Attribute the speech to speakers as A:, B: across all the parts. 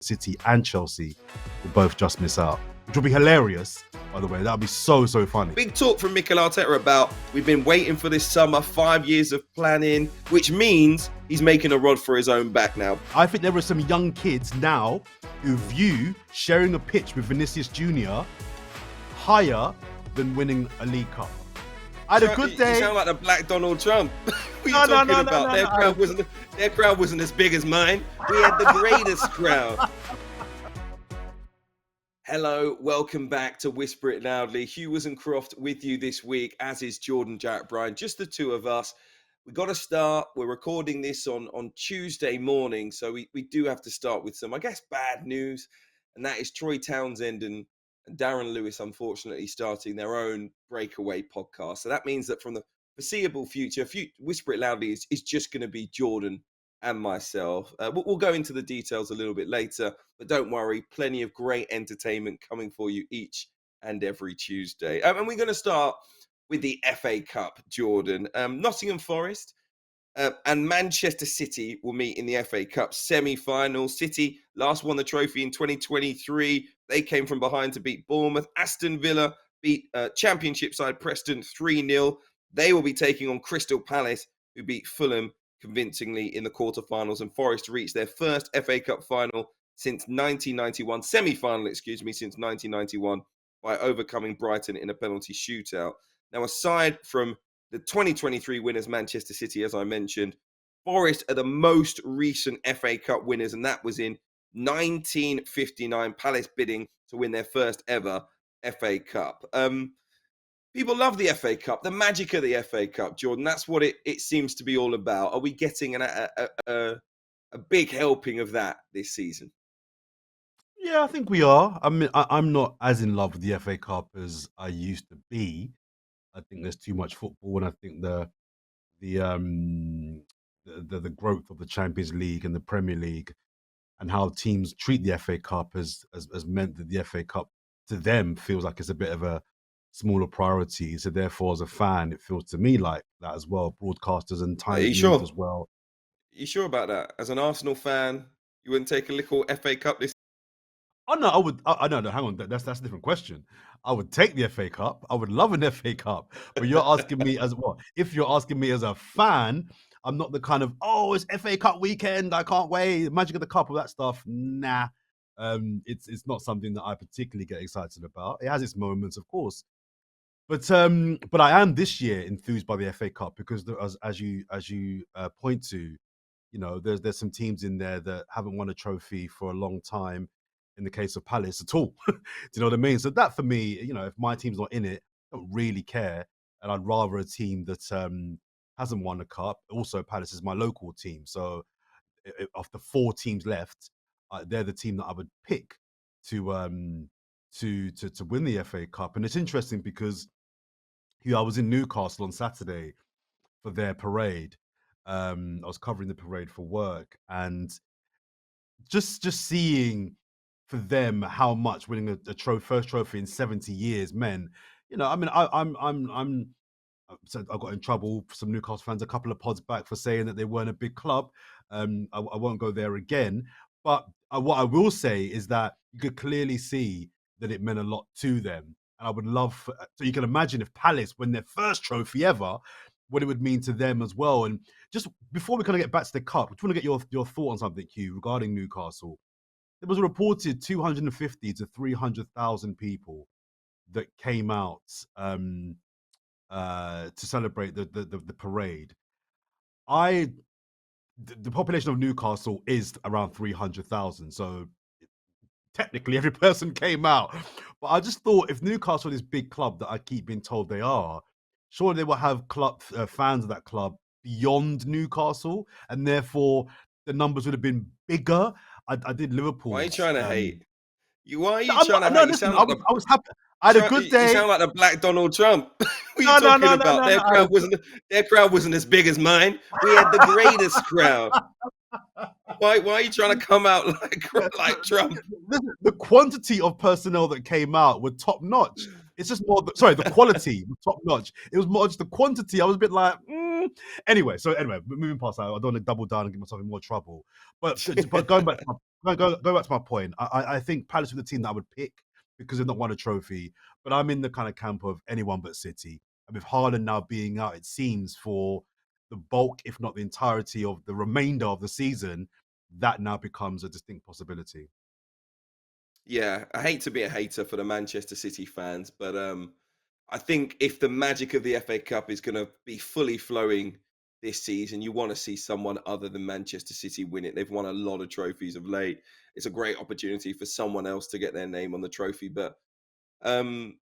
A: City and Chelsea will both just miss out, which will be hilarious, by the way. That would be so funny.
B: Big talk from Mikel Arteta about we've been waiting for this summer, 5 years of planning, which means he's making a rod for his own back now.
A: I think there are some young kids now who view sharing a pitch with Vinicius Jr. higher than winning a League Cup. I had a good day.
B: You sound like the Black Donald Trump. What are you talking about? Their crowd wasn't as big as mine. We had the greatest crowd. Hello, welcome back to Whisper It Loudly. Hugh Woozencroft with you this week, as is Jordan Jarrett-Bryan, just the two of us. We got to start. We're recording this on Tuesday morning, so we do have to start with some, I guess, bad news, and that is Troy Townsend and Darren Lewis, unfortunately, starting their own breakaway podcast. So that means that from the foreseeable future, Whisper It Loudly is just going to be Jordan and myself. We'll go into the details a little bit later, but don't worry, plenty of great entertainment coming for you each and every Tuesday. And we're going to start with the FA Cup, Jordan. Nottingham Forest and Manchester City will meet in the FA Cup semi-final. City last won the trophy in 2023. They came from behind to beat Bournemouth. Aston Villa beat Championship side Preston 3-0. They will be taking on Crystal Palace, who beat Fulham convincingly in the quarterfinals, and Forest reached their first FA Cup final since 1991, semi-final, since 1991, by overcoming Brighton in a penalty shootout. Now, aside from the 2023 winners, Manchester City, as I mentioned, Forest are the most recent FA Cup winners, and that was in 1959, Palace bidding to win their first ever FA Cup. People love the FA Cup, the magic of the FA Cup, Jordan. That's what it seems to be all about. Are we getting a big helping of that this season?
A: Yeah, I think we are. I mean, I'm not as in love with the FA Cup as I used to be. I think there's too much football, and I think the growth of the Champions League and the Premier League and how teams treat the FA Cup has meant that the FA Cup to them feels like it's a bit of a smaller priority. So therefore, as a fan, it feels to me like that as well. Broadcasters and time as well.
B: Are you sure about that? As an Arsenal fan, you wouldn't take a little FA Cup this?
A: Oh no, I would. No, hang on. That's a different question. I would take the FA Cup. I would love an FA Cup. But you're asking me as what? If you're asking me as a fan, I'm not the kind of, it's FA Cup weekend, I can't wait, magic of the cup, all that stuff. Nah. It's not something that I particularly get excited about. It has its moments, of course. But I am this year enthused by the FA Cup because as you point to, there's some teams in there that haven't won a trophy for a long time. In the case of Palace at all. Do you know what I mean? So that for me, if my team's not in it, I don't really care. And I'd rather a team that hasn't won a cup. Also, Palace is my local team. So of the 4 teams left, they're the team that I would pick to win the FA Cup. And it's interesting because I was in Newcastle on Saturday for their parade. I was covering the parade for work, and just seeing for them how much winning a first trophy in 70 years meant. I mean, I'm so I got in trouble for some Newcastle fans a couple of pods back for saying that they weren't a big club. I won't go there again. But what I will say is that you could clearly see that it meant a lot to them. And I would love, so you can imagine if Palace win their first trophy ever, what it would mean to them as well. And just before we kind of get back to the cup, I just want to get your thought on something, Hugh, regarding Newcastle. There was reported 250 to 300,000 people that came out to celebrate the parade. The population of Newcastle is around 300,000, so technically every person came out. But I just thought if Newcastle is this big club that I keep being told they are, surely they will have fans of that club beyond Newcastle, and therefore the numbers would have been bigger. I did Liverpool.
B: Why are you trying to hate? Why are you trying to hate?
A: Listen, I was happy. I had a good day.
B: You sound like the Black Donald Trump. What are you talking about? Their crowd wasn't as big as mine. We had the greatest crowd. Why are you trying to come out like Trump?
A: Listen, the quantity of personnel that came out were top notch. It's just more. The quality was top notch. It was more just the quantity. I was a bit like, Anyway, moving past that, I don't want to double down and get myself in more trouble. But going back, go back to my point. I think Palace are the team that I would pick because they've not won a trophy. But I'm in the kind of camp of anyone but City. And with Haaland now being out, it seems for the bulk, if not the entirety of the remainder of the season, that now becomes a distinct possibility.
B: Yeah, I hate to be a hater for the Manchester City fans, but I think if the magic of the FA Cup is going to be fully flowing this season, you want to see someone other than Manchester City win it. They've won a lot of trophies of late. It's a great opportunity for someone else to get their name on the trophy. But um,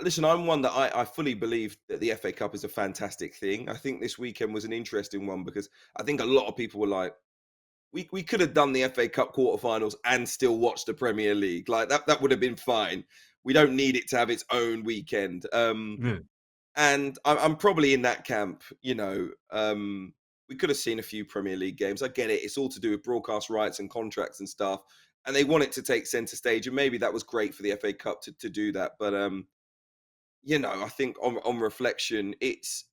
B: listen, I'm one that I fully believe that the FA Cup is a fantastic thing. I think this weekend was an interesting one because I think a lot of people were like, we could have done the FA Cup quarterfinals and still watched the Premier League. Like that would have been fine. We don't need it to have its own weekend.
A: Yeah.
B: And I'm probably in that camp. We could have seen a few Premier League games. I get it. It's all to do with broadcast rights and contracts and stuff. And they want it to take centre stage. And maybe that was great for the FA Cup to do that. But I think on reflection, it's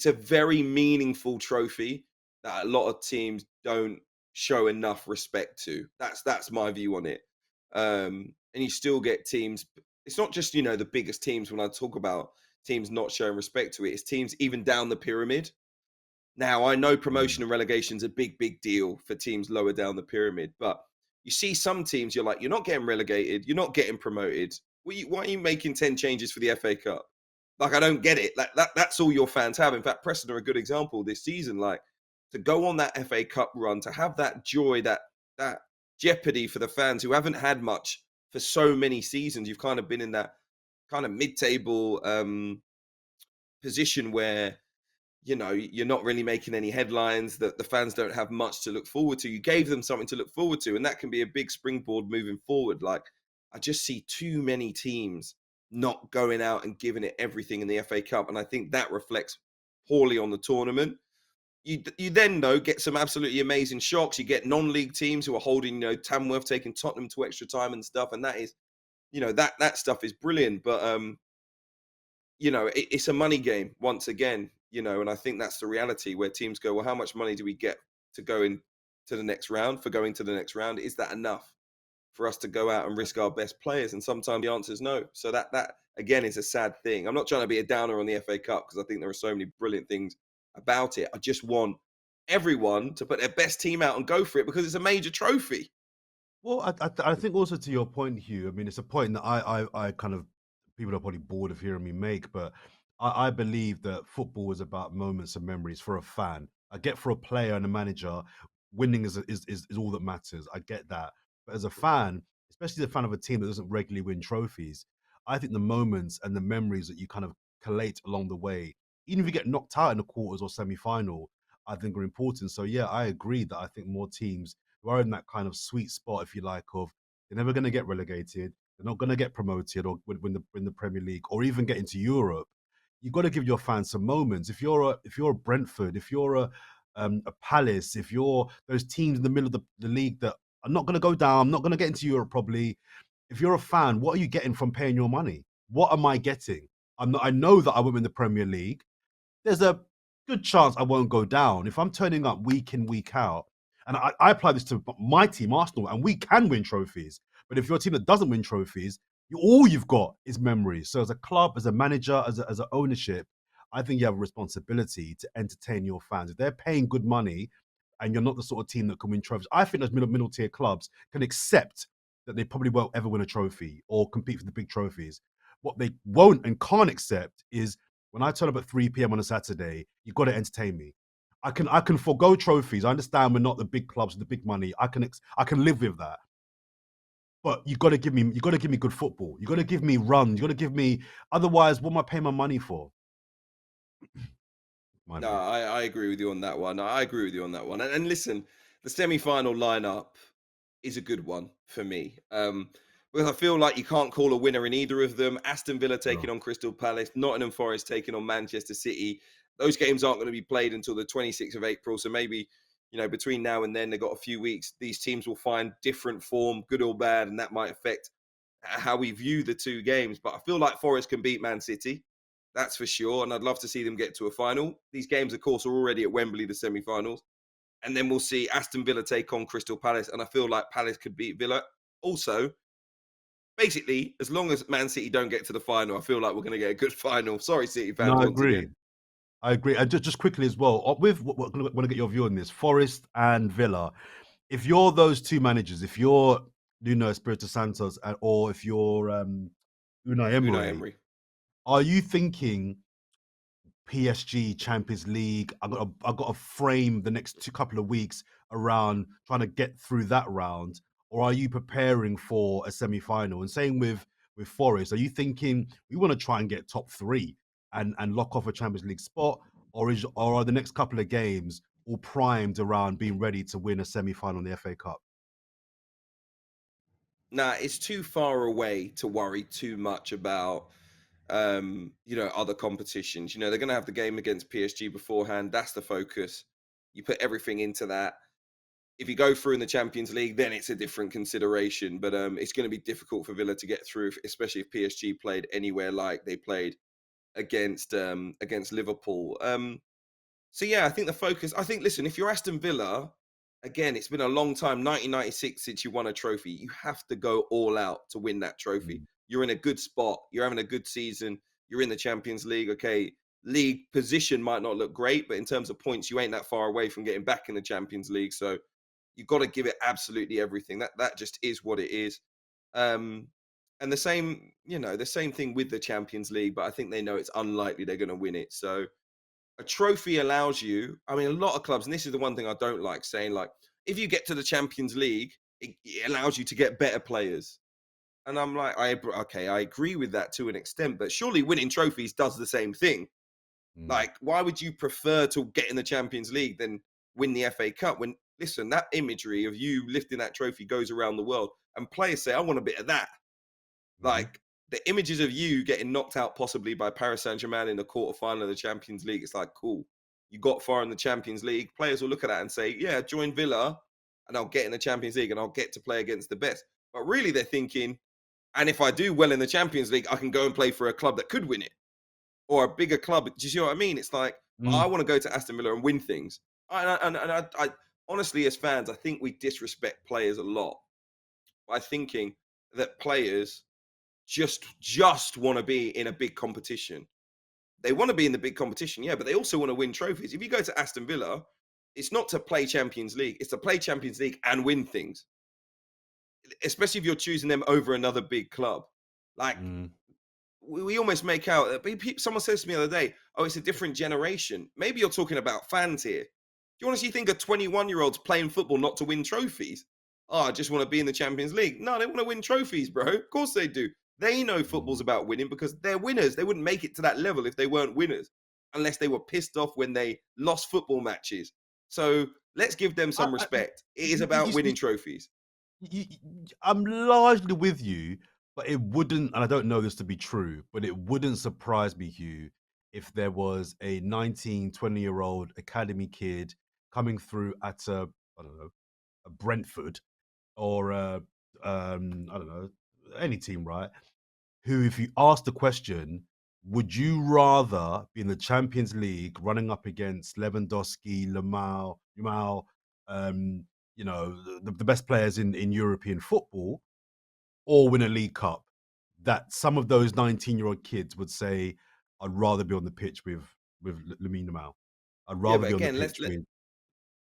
B: a very meaningful trophy that a lot of teams don't show enough respect to. That's my view on it. And you still get teams. It's not just the biggest teams. When I talk about teams not showing respect to it, it's teams even down the pyramid. Now, I know
A: Mm.
B: promotion and relegation is a big, big deal for teams lower down the pyramid, but you see some teams, you're like, you're not getting relegated, you're not getting promoted. Why are you making 10 changes for the FA Cup? Like, I don't get it. That's all your fans have. In fact, Preston are a good example this season. Like, to go on that FA Cup run, to have that joy, that jeopardy for the fans who haven't had much for so many seasons. You've kind of been in that kind of mid-table position where you're not really making any headlines, that the fans don't have much to look forward to. You gave them something to look forward to, and that can be a big springboard moving forward. Like, I just see too many teams not going out and giving it everything in the FA Cup, and I think that reflects poorly on the tournament. You then though get some absolutely amazing shocks. You get non-league teams who are holding, Tamworth taking Tottenham to extra time and stuff, and that is, that stuff is brilliant. But it's a money game once again, and I think that's the reality where teams go, well, how much money do we get to go in to the next round for going to the next round? Is that enough for us to go out and risk our best players? And sometimes the answer is no. So that again is a sad thing. I'm not trying to be a downer on the FA Cup because I think there are so many brilliant things about it. I just want everyone to put their best team out and go for it because it's a major trophy.
A: Well, I think also to your point, Hugh. I mean, it's a point that I kind of people are probably bored of hearing me make, but I believe that football is about moments and memories for a fan. I get for a player and a manager, winning is all that matters. I get that, but as a fan, especially the fan of a team that doesn't regularly win trophies, I think the moments and the memories that you kind of collate along the way, even if you get knocked out in the quarters or semi-final, I think are important. So yeah, I agree that I think more teams who are in that kind of sweet spot, if you like, of they're never going to get relegated, they're not going to get promoted or win the Premier League or even get into Europe. You've got to give your fans some moments. If you're a Brentford, if you're a Palace, if you're those teams in the middle of the league that are not going to go down, not going to get into Europe probably. If you're a fan, what are you getting from paying your money? What am I getting? I know that I won't win the Premier League. There's a good chance I won't go down. If I'm turning up week in, week out, and I apply this to my team, Arsenal, and we can win trophies. But if you're a team that doesn't win trophies, all you've got is memories. So as a club, as a manager, as an ownership, I think you have a responsibility to entertain your fans. If they're paying good money and you're not the sort of team that can win trophies, I think those middle tier clubs can accept that they probably won't ever win a trophy or compete for the big trophies. What they won't and can't accept is when I turn up at 3 p.m. on a Saturday, you've got to entertain me. I can forego trophies. I understand we're not the big clubs with the big money. I can live with that. But you got to give me good football. You got to give me runs. You got to give me. Otherwise, what am I paying my money for? My
B: No,
A: view.
B: I agree with you on that one. I agree with you on that one. And listen, the semi-final lineup is a good one for me. Because I feel like you can't call a winner in either of them. Aston Villa taking
A: Sure.
B: on Crystal Palace, Nottingham Forest taking on Manchester City. Those games aren't going to be played until the 26th of April. So maybe, between now and then, they've got a few weeks. These teams will find different form, good or bad, and that might affect how we view the two games. But I feel like Forest can beat Man City. That's for sure. And I'd love to see them get to a final. These games, of course, are already at Wembley, the semi finals. and then we'll see Aston Villa take on Crystal Palace, and I feel like Palace could beat Villa. Also, basically, as long as Man City don't get to the final, I feel like we're going to get a good final. Sorry, City
A: No,
B: fans,
A: I
B: once
A: agree.
B: again.
A: I agree. And just quickly as well, with want to get your view on this, Forest and Villa. If you're those two managers, if you're Nuno Espirito Santos, or if you're Unai
B: Unai
A: Emery,
B: Emery.
A: are you thinking PSG Champions League? I've got to frame the next couple of weeks around trying to get through that round, or are you preparing for a semi-final? And same with Forest, are you thinking we want to try and get top three and lock off a Champions League spot, or are the next couple of games all primed around being ready to win a semi-final in the FA Cup?
B: Nah, it's too far away to worry too much about other competitions. They're going to have the game against PSG beforehand. That's the focus. You put everything into that. If you go through in the Champions League, then it's a different consideration. But it's going to be difficult for Villa to get through, especially if PSG played anywhere like they played against Liverpool. So yeah, I think the focus. I think, listen, if you're Aston Villa, again, it's been a long time, 1996 since you won a trophy. You have to go all out to win that trophy.
A: Mm,
B: You're in a good spot. You're having a good season. You're in the Champions League. Okay, league position might not look great, but in terms of points, you ain't that far away from getting back in the Champions League. So you've got to give it absolutely everything. That just is what it is. Um, and the same thing with the Champions League, but I think they know it's unlikely they're going to win it. So a trophy allows you, I mean, a lot of clubs, and this is the one thing I don't like saying, like, if you get to the Champions League, it allows you to get better players. And I'm like, okay, I agree with that to an extent, but surely winning trophies does the same thing.
A: mm,
B: Like, why would you prefer to get in the Champions League than win the FA Cup? When, listen, that imagery of you lifting that trophy goes around the world, and players say, I want a bit of that.
A: mm-hmm,
B: Like, the images of you getting knocked out possibly by Paris Saint-Germain in the quarterfinal of the Champions League, it's like, cool. You got far in the Champions League. Players will look at that and say, yeah, join Villa and I'll get in the Champions League and I'll get to play against the best. But really, they're thinking, and if I do well in the Champions League, I can go and play for a club that could win it or a bigger club. Do you see what I mean? It's like, I
A: mm,
B: want to go to Aston Villa and win things. I honestly, as fans, I think we disrespect players a lot by thinking that players just want to be in a big competition. They want to be in the big competition, yeah, but they also want to win trophies. If you go to Aston Villa, it's not to play Champions League, it's to play Champions League and win things, especially if you're choosing them over another big club. Like,
A: mm.
B: we almost make out that someone says to me the other day, oh, it's a different generation. Maybe you're talking about fans here. Do you honestly think a 21-year-old's playing football not to win trophies? Oh, I just want to be in the Champions League. No, they want to win trophies, bro. Of course they do. They know football's
A: Mm.
B: about winning because they're winners. They wouldn't make it to that level if they weren't winners, unless they were pissed off when they lost football matches. So let's give them some
A: I,
B: respect. It is
A: you,
B: about winning trophies.
A: I'm largely with you, but it wouldn't, and I don't know this to be true, but it wouldn't surprise me, Hugh, if there was a 19, 20-year-old academy kid coming through at I don't know, a Brentford or I don't know, any team, right? Who, if you ask the question, would you rather be in the Champions League running up against Lewandowski, Lamau, um, the best players in European football, or win a League Cup? That some of those 19-year-old kids would say, I'd rather be on the pitch with Lamine Lamau. I'd
B: Yeah,
A: rather
B: but
A: be on the
B: again,
A: pitch with.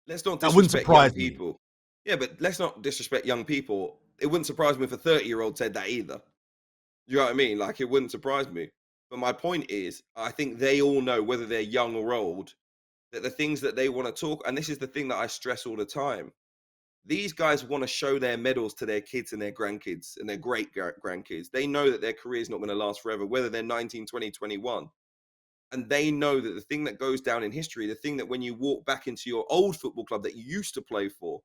B: let's not
A: That wouldn't
B: disrespect young
A: surprise me.
B: people. Yeah, but let's not disrespect young people. It wouldn't surprise me if a 30-year-old said that either. You know what I mean? Like, it wouldn't surprise me. But my point is, I think they all know, whether they're young or old, that the things that they want to talk, and this is the thing that I stress all the time. These guys want to show their medals to their kids and their grandkids and their great grandkids. They know that their career is not going to last forever, whether they're 19, 20, 21. And they know that the thing that goes down in history, the thing that when you walk back into your old football club that you used to play for,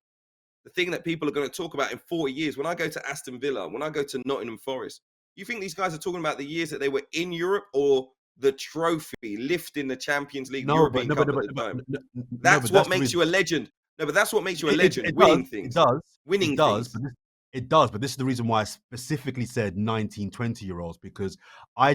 B: the thing that people are going to talk about in 40 years, when I go to Aston Villa, when I go to Nottingham Forest, you think these guys are talking about the years that they were in Europe or the trophy, lifting the Champions League,
A: No, but
B: European
A: no, but
B: Cup
A: no,
B: at
A: but,
B: the time?
A: no,
B: That's
A: but
B: what
A: that's the
B: makes
A: reason.
B: you a legend. No, but that's what makes you a
A: It, it,
B: legend,
A: it does,
B: winning
A: it
B: things.
A: does, it
B: Winning
A: does,
B: things.
A: It does, but this is the reason why I specifically said 19, 20-year-olds, because I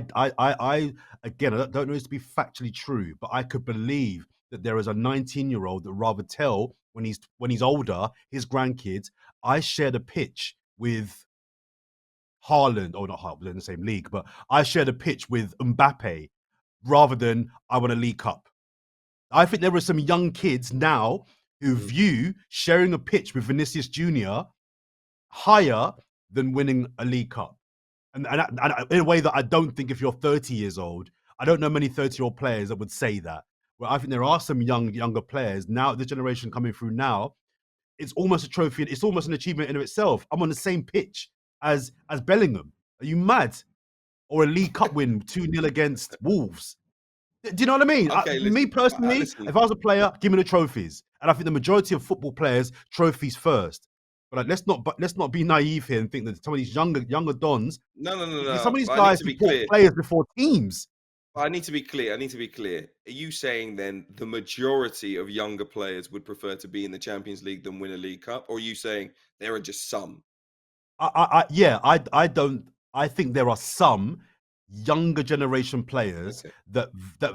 A: again, I don't know this to be factually true, but I could believe that there is a 19-year-old that rather tell when he's older, his grandkids, I shared a pitch with Haaland, or not Haaland, they're in the same league, but I shared a pitch with Mbappe rather than I want a League Cup. I think there are some young kids now who
B: Mm.
A: view sharing a pitch with Vinicius Junior higher than winning a League Cup. And in a way that I don't think, if you're 30 years old, I don't know many 30-year-old players that would say that. Well, I think there are some younger players now, the generation coming through now, it's almost a trophy. It's almost an achievement in of itself. I'm on the same pitch as Bellingham. Are you mad? Or a League Cup win 2-0 against Wolves. Do you know what I mean?
B: Okay,
A: Me
B: listen,
A: personally,
B: listen.
A: if I was a player, give me the trophies. And I think the majority of football players, trophies first. But like, let's not be naive here and think that some of these younger dons,
B: No, no, no,
A: some
B: no.
A: of these
B: But I need
A: guys
B: to be
A: support
B: clear.
A: players before teams.
B: I need to be clear. I need to be clear. Are you saying then the majority of younger players would prefer to be in the Champions League than win a League Cup? Or are you saying there are just some?
A: Yeah, I don't. I think there are some younger generation players
B: Okay.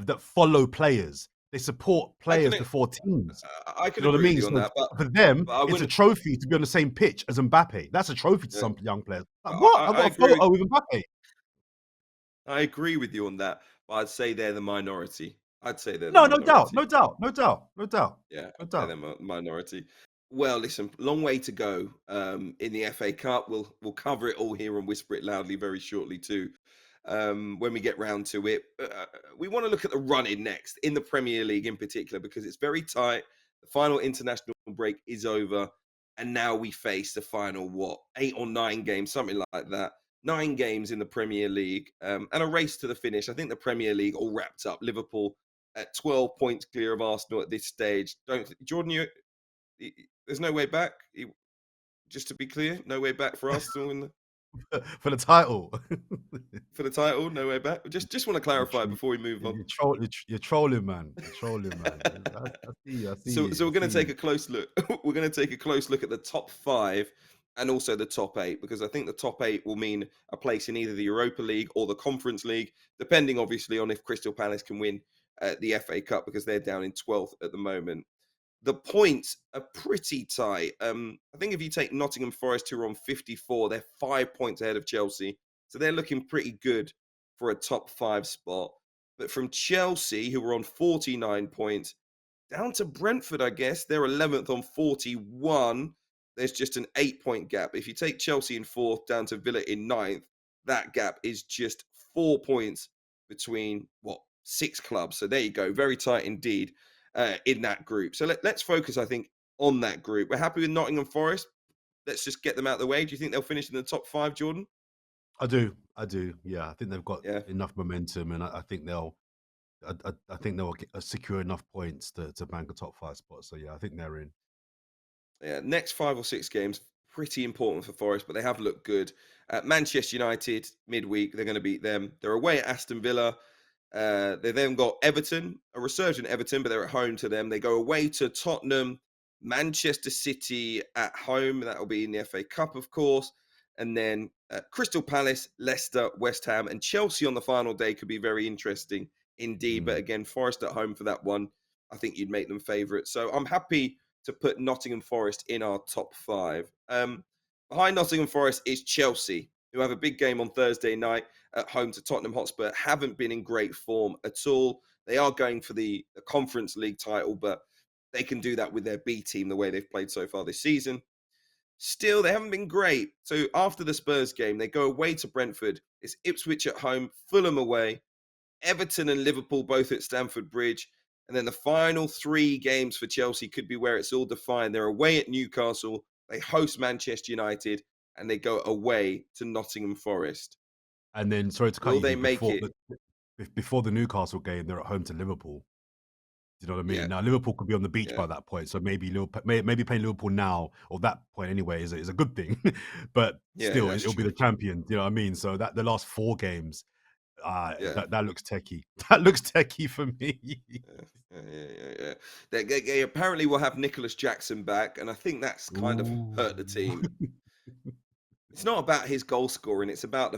A: that follow players. They support
B: I can
A: players before teams.
B: I
A: You
B: can
A: know what I
B: agree with
A: mean?
B: you on
A: So
B: that, but
A: for them,
B: I
A: it's a
B: wouldn't.
A: trophy to be on the same pitch as Mbappe. That's a trophy to
B: Yeah,
A: some young players. Like,
B: I,
A: what?
B: I
A: I've
B: I
A: got a
B: agree.
A: photo with Mbappe.
B: I agree with you on that, but I'd say they're the minority. I'd say they're the
A: No, no doubt,
B: minority.
A: no doubt, no doubt, no doubt,
B: Yeah,
A: no
B: I'd say
A: doubt.
B: they're minority. Well, listen, long way to go in the FA Cup. We'll cover it all here and whisper it loudly very shortly too. When we get round to it, we want to look at the run-in next in the Premier League in particular because it's very tight. The final international break is over, and now we face the final 8 or 9 games, something like that. 9 games in the Premier League, and a race to the finish. I think the Premier League all wrapped up. Liverpool at 12 points clear of Arsenal at this stage. Don't Jordan, there's no way back. Just to be clear, no way back for Arsenal
A: For the title.
B: for the title. No way back. Just want to
A: You're,
B: clarify before we move on.
A: you're trolling, man. You're trolling, man. I see you. I see
B: So,
A: you.
B: so
A: I
B: we're going
A: see
B: to take
A: you.
B: a close look. We're going to take a close look at the top five and also the top eight because I think the top eight will mean a place in either the Europa League or the Conference League, depending obviously on if Crystal Palace can win the FA Cup because they're down in 12th at the moment. The points are pretty tight. I think if you take Nottingham Forest, who are on 54, they're 5 points ahead of Chelsea. So they're looking pretty good for a top five spot. But from Chelsea, who are on 49 points, down to Brentford, I guess, they're 11th on 41. There's just an 8 point gap. If you take Chelsea in fourth, down to Villa in ninth, that gap is just 4 points between, six clubs. So there you go. Very tight indeed in that group. So let's focus, I think, on that group. We're happy with Nottingham Forest. Let's just get them out of the way. Do you think they'll finish in the top five, Jordan?
A: I do. I do. Yeah, I think they've got
B: Yeah.
A: enough momentum, and I think they'll. I think they'll secure enough points to bank a top five spot. So yeah, I think they're in.
B: Yeah. Next 5 or 6 games, pretty important for Forest, but they have looked good. Manchester United, midweek, they're going to beat them. They're away at Aston Villa. They then got Everton, a resurgent Everton, but they're at home to them. They go away to Tottenham, Manchester City at home. That will be in the FA Cup, of course. And then Crystal Palace, Leicester, West Ham, and Chelsea on the final day could be very interesting indeed. But
A: Mm.
B: again, Forest at home for that one. I think you'd make them favourites. So I'm happy to put Nottingham Forest in our top five. Behind Nottingham Forest is Chelsea, who have a big game on Thursday night at home to Tottenham Hotspur. Haven't been in great form at all. They are going for the Conference League title, but they can do that with their B team the way they've played so far this season. Still, they haven't been great. So after the Spurs game, they go away to Brentford. It's Ipswich at home, Fulham away, Everton and Liverpool both at Stamford Bridge. And then the final 3 games for Chelsea could be where it's all defined. They're away at Newcastle, they host Manchester United, and they go away to Nottingham Forest.
A: And then, sorry to cut
B: Will
A: you,
B: they
A: but
B: make it?
A: before the Newcastle game, they're at home to Liverpool. Do you know what I mean?
B: Yeah,
A: Now Liverpool could be on the beach
B: yeah,
A: by that point, so maybe Liverpool, maybe playing Liverpool now or that point anyway is a good thing. But
B: yeah,
A: still,
B: that's
A: it'll be the
B: true.
A: champion. You know what I mean? So that the last 4 games,
B: Yeah,
A: that looks techie. That looks techie for me.
B: yeah. They apparently will have Nicholas Jackson back, and I think that's kind of hurt the
A: Ooh.
B: team. It's not about his goal scoring. It's about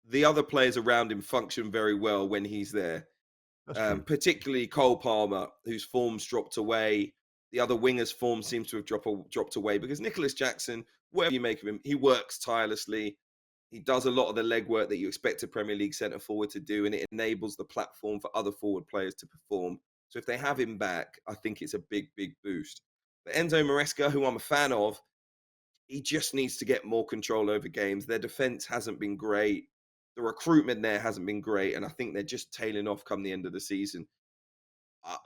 B: the other players around him function very well when he's there.
A: That's true.
B: Particularly Cole Palmer, whose form's dropped away. The other wingers' form seems to have dropped away because Nicholas Jackson, whatever you make of him, he works tirelessly. He does a lot of the legwork that you expect a Premier League centre forward to do, and it enables the platform for other forward players to perform. So if they have him back, I think it's a big, big boost. But Enzo Maresca, who I'm a fan of, he just needs to get more control over games. Their defense hasn't been great. The recruitment there hasn't been great. And I think they're just tailing off come the end of the season.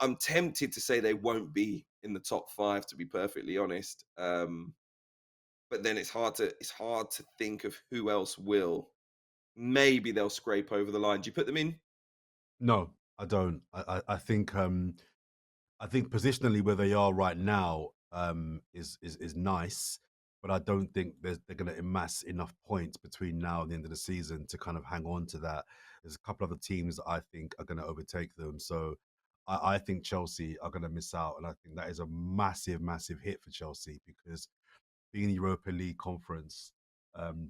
B: I'm tempted to say they won't be in the top five, to be perfectly honest. But then it's hard to think of who else will. Maybe they'll scrape over the line. Do you put them in?
A: No, I don't. I think positionally where they are right now is nice, but I don't think they're going to amass enough points between now and the end of the season to kind of hang on to that. There's a couple other teams that I think are going to overtake them. So I think Chelsea are going to miss out, and I think that is a massive, massive hit for Chelsea because being in the Europa League conference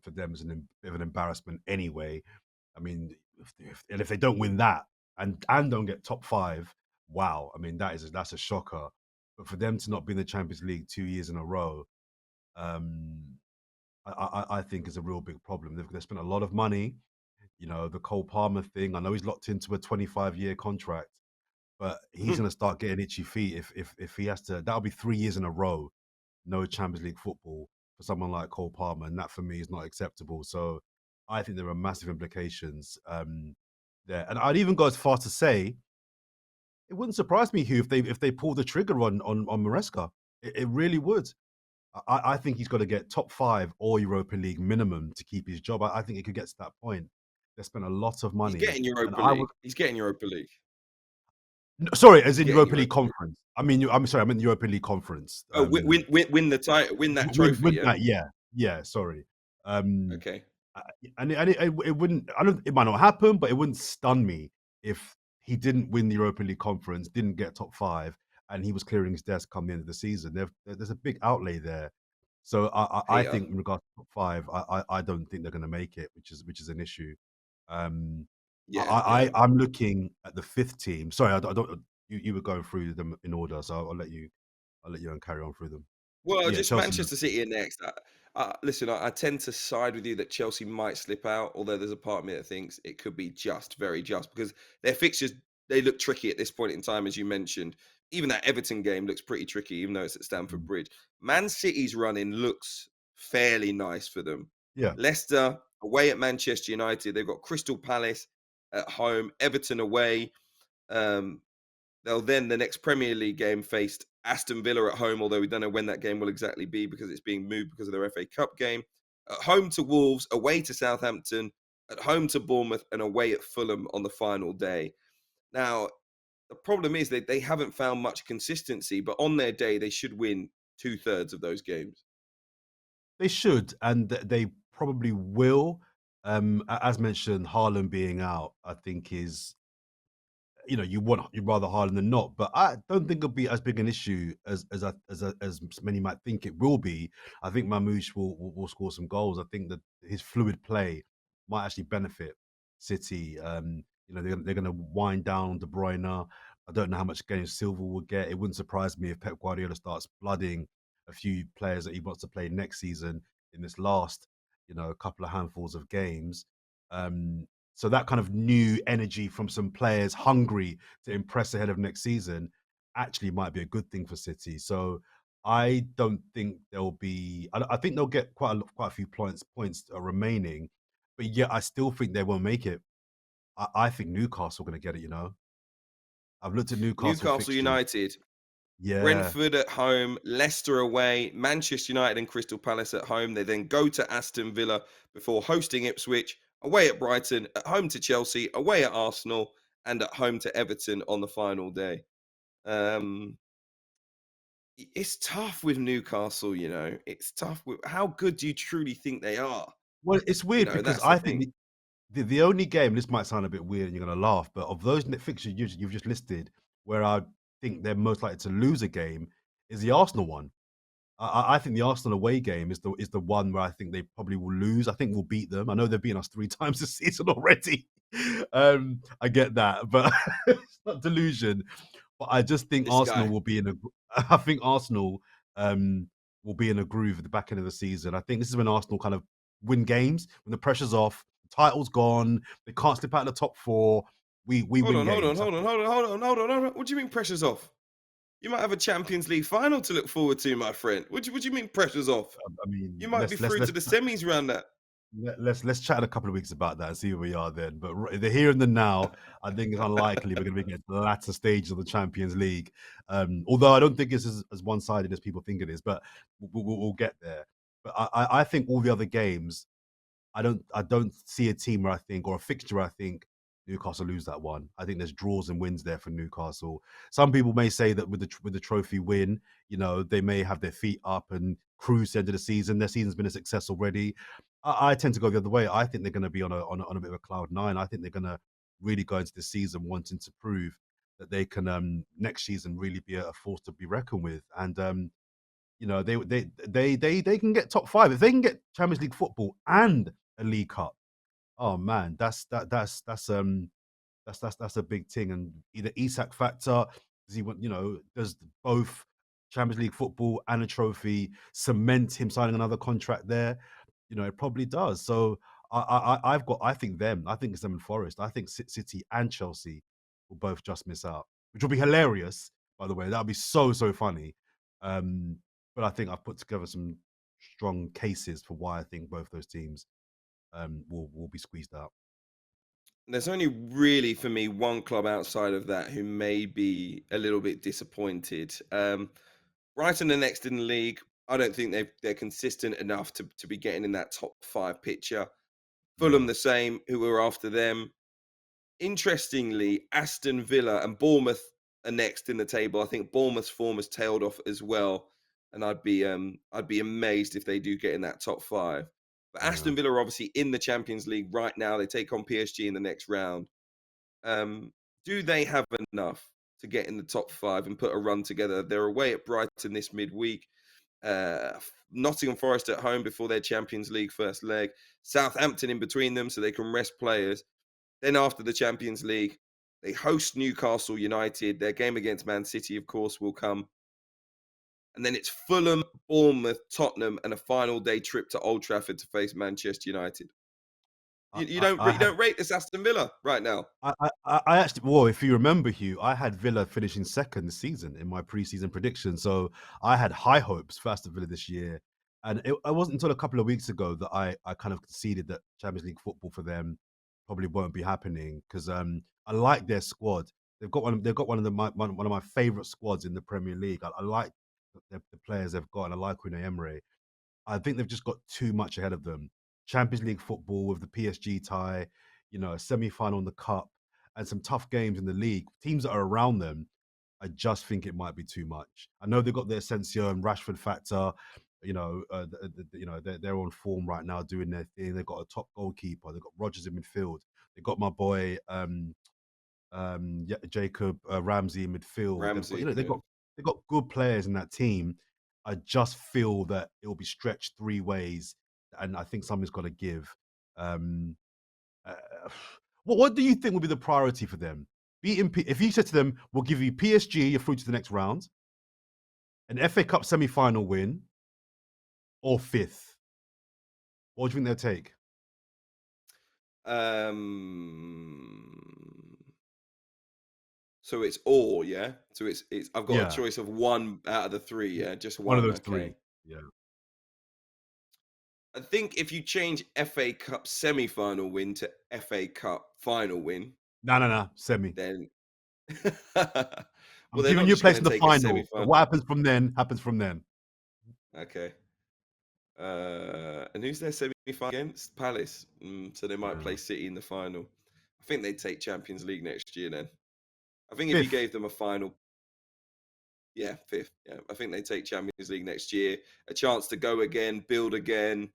A: for them is bit of an embarrassment anyway. I mean, if they don't win that and don't get top five, wow. I mean, that's a shocker. But for them to not be in the Champions League 2 years in a row, um, I think is a real big problem. They've spent a lot of money. You know, the Cole Palmer thing. I know he's locked into a 25-year contract, but he's going to start getting itchy feet if he has to. That'll be 3 years in a row, no Champions League football for someone like Cole Palmer, and that for me is not acceptable. So I think there are massive implications there, and I'd even go as far to say it wouldn't surprise me, Hugh, if they pull the trigger on Maresca. It really would. I think he's got to get top five or Europa League minimum to keep his job. I think it could get to that point. They spent a lot of
B: He's
A: money,
B: getting
A: and
B: Europa
A: I would.
B: League. He's getting Europa League.
A: Sorry, as
B: He's
A: in
B: getting
A: Europa League
B: Europa League.
A: conference. I'm sorry, I meant Europa League conference.
B: Oh, win the title, win that trophy.
A: Win
B: Yeah.
A: that, yeah, yeah. Sorry, um,
B: Okay.
A: uh, and it wouldn't. I don't. It might not happen, but it wouldn't stun me if he didn't win the Europa League conference, didn't get top five, and he was clearing his desk come the end of the season. There's a big outlay there, so I
B: Here.
A: think in regards to top five, I don't think they're going to make it, which is an issue. Um,
B: Yeah. Yeah.
A: I'm looking at the fifth team. Sorry, I don't. You were going through them in order, so I'll let you and carry on through them.
B: Well,
A: Yeah,
B: just
A: Chelsea.
B: Manchester City are next. Listen, I tend to side with you that Chelsea might slip out, although there's a part of me that thinks it could be just, very just, because their fixtures, they look tricky at this point in time, as you mentioned. Even that Everton game looks pretty tricky, even though it's at Stamford
A: Mm.
B: Bridge. Man City's running looks fairly nice for them.
A: Yeah,
B: Leicester away at Manchester United. They've got Crystal Palace at home, Everton away. Um, They'll then the next Premier League game faced Aston Villa at home, although we don't know when that game will exactly be because it's being moved because of their FA Cup game. At home to Wolves, away to Southampton, at home to Bournemouth, and away at Fulham on the final day. Now, the problem is that they haven't found much consistency, but on their day, they should win two-thirds of those games.
A: they should, and they probably will. As mentioned, Haaland being out, I think is you'd rather Haaland than not, but I don't think it'll be as big an issue as many might think it will be. I think Mamouche will score some goals. I think that his fluid play might actually benefit City. They're going to wind down De Bruyne. I don't know how much games Silva will get. It wouldn't surprise me if Pep Guardiola starts blooding a few players that he wants to play next season in this last, couple of handfuls of games. Um, so that kind of new energy from some players hungry to impress ahead of next season actually might be a good thing for City. So I don't think there'll be. I think they'll get quite a few points remaining, but yeah, I still think they won't make it. I think Newcastle are going to get it. I've looked at Newcastle
B: Newcastle
A: fixtures.
B: United,
A: Yeah,
B: Brentford at home, Leicester away, Manchester United and Crystal Palace at home. They then go to Aston Villa before hosting Ipswich, away at Brighton, at home to Chelsea, away at Arsenal, and at home to Everton on the final day. Um, it's tough with Newcastle, It's tough. How good do you truly think they are?
A: well, it's weird because
B: That's the
A: I think
B: thing.
A: the only game, this might sound a bit weird and you're going to laugh, but of those fixtures you've just listed, where I think they're most likely to lose a game is the Arsenal one. I think the Arsenal away game is the one where I think they probably will lose. I think we'll beat them. I know they've beaten us 3 times this season already. I get that, but it's not delusion. But I just think
B: This
A: Arsenal
B: guy.
A: will be in a. I think Arsenal will be in a groove at the back end of the season. I think this is when Arsenal kind of win games when the pressure's off, the title's gone, they can't slip out of the top four. We
B: Hold
A: win
B: on, hold on,
A: games. I
B: hold on,
A: think.
B: hold on, hold on, hold on, hold on. What do you mean pressure's off? You might have a Champions League final to look forward to, my friend. What do you mean pressure's off?
A: I mean,
B: You might be through to the semis round that.
A: let's chat in a couple of weeks about that and see where we are then. But the here and the now, I think it's unlikely we're going to be getting to the latter stages of the Champions League. Although I don't think it's as one sided as people think it is, but we'll get there. But I think all the other games I don't see a team where I think or a fixture where I think Newcastle lose that one. I think there's draws and wins there for Newcastle. Some people may say that with the trophy win, they may have their feet up and cruise to the end of the season. Their season's been a success already. I tend to go the other way. I think they're going to be on a bit of a cloud nine. I think they're going to really go into the season wanting to prove that they can next season really be a force to be reckoned with. And they can get top five if they can get Champions League football and a League Cup. Oh man, that's a big thing. And either Isak factor, does he want, does both Champions League football and a trophy cement him signing another contract there? It probably does. So I think it's them and Forest. I think City and Chelsea will both just miss out, which will be hilarious. By the way, that would be so funny. Um, but I think I've put together some strong cases for why I think both those teams will be squeezed out.
B: There's only really for me one club outside of that who may be a little bit disappointed. Brighton are next in the league. I don't think they're consistent enough to be getting in that top five picture. Fulham
A: Yeah,
B: the same, who are after them. Interestingly, Aston Villa and Bournemouth are next in the table. I think Bournemouth's form has tailed off as well, and I'd be amazed if they do get in that top five. But
A: yeah.
B: Aston Villa are obviously in the Champions League right now. They take on PSG in the next round. Do they have enough to get in the top five and put a run together? They're away at Brighton this midweek. Nottingham Forest at home before their Champions League first leg. Southampton in between them so they can rest players. Then after the Champions League, they host Newcastle United. Their game against Man City, of course, will come. And then it's Fulham, Bournemouth, Tottenham, and a final day trip to Old Trafford to face Manchester United.
A: I,
B: You
A: I,
B: don't
A: I
B: you
A: had
B: don't rate this Aston Villa right now.
A: I actually, well, if you remember, Hugh, I had Villa finishing second this season in my preseason prediction. So I had high hopes for Aston Villa this year. And it wasn't until a couple of weeks ago that I kind of conceded that Champions League football for them probably won't be happening because I like their squad. They've got one of one of my favorite squads in the Premier League. I like the players they've got, and I like Unai Emery. I think they've just got too much ahead of them. Champions League football with the PSG tie, a semi-final in the cup, and some tough games in the league. Teams that are around them, I just think it might be too much. I know they've got the Asensio and Rashford factor. They're on form right now doing their thing. They've got a top goalkeeper. They've got Rodgers in midfield. They've got my boy Jacob Ramsey in midfield. They've got
B: Ramsey,
A: they've
B: yeah.
A: got good players in that team. I just feel that it will be stretched three ways, and I think something's got to give. Um, uh, what do you think would be the priority for them? If you said to them, "We'll give you PSG, you're through to the next round, an FA Cup semi-final win, or fifth," what do you think they'll take?
B: Um, so it's all, yeah. So it's I've got a
A: Yeah,
B: choice of one out of the three,
A: yeah,
B: yeah, just
A: one of
B: one.
A: those
B: Okay.
A: three. Yeah,
B: I think if you change FA Cup semi-final win to FA Cup final win,
A: no, no, no, semi.
B: then
A: I'm
B: well, they're
A: giving
B: not
A: you a
B: just going
A: place
B: to
A: in the
B: take a
A: final. So
B: semi-final.
A: what happens from then happens from then.
B: Okay. And who's their semi-final against? Palace. So they might
A: Yeah.
B: play City in the final. I think they'd take Champions League next year then. I think if you
A: Fifth.
B: gave them a final, yeah, fifth. Yeah, I think they take Champions League next year. A chance to go again, build again.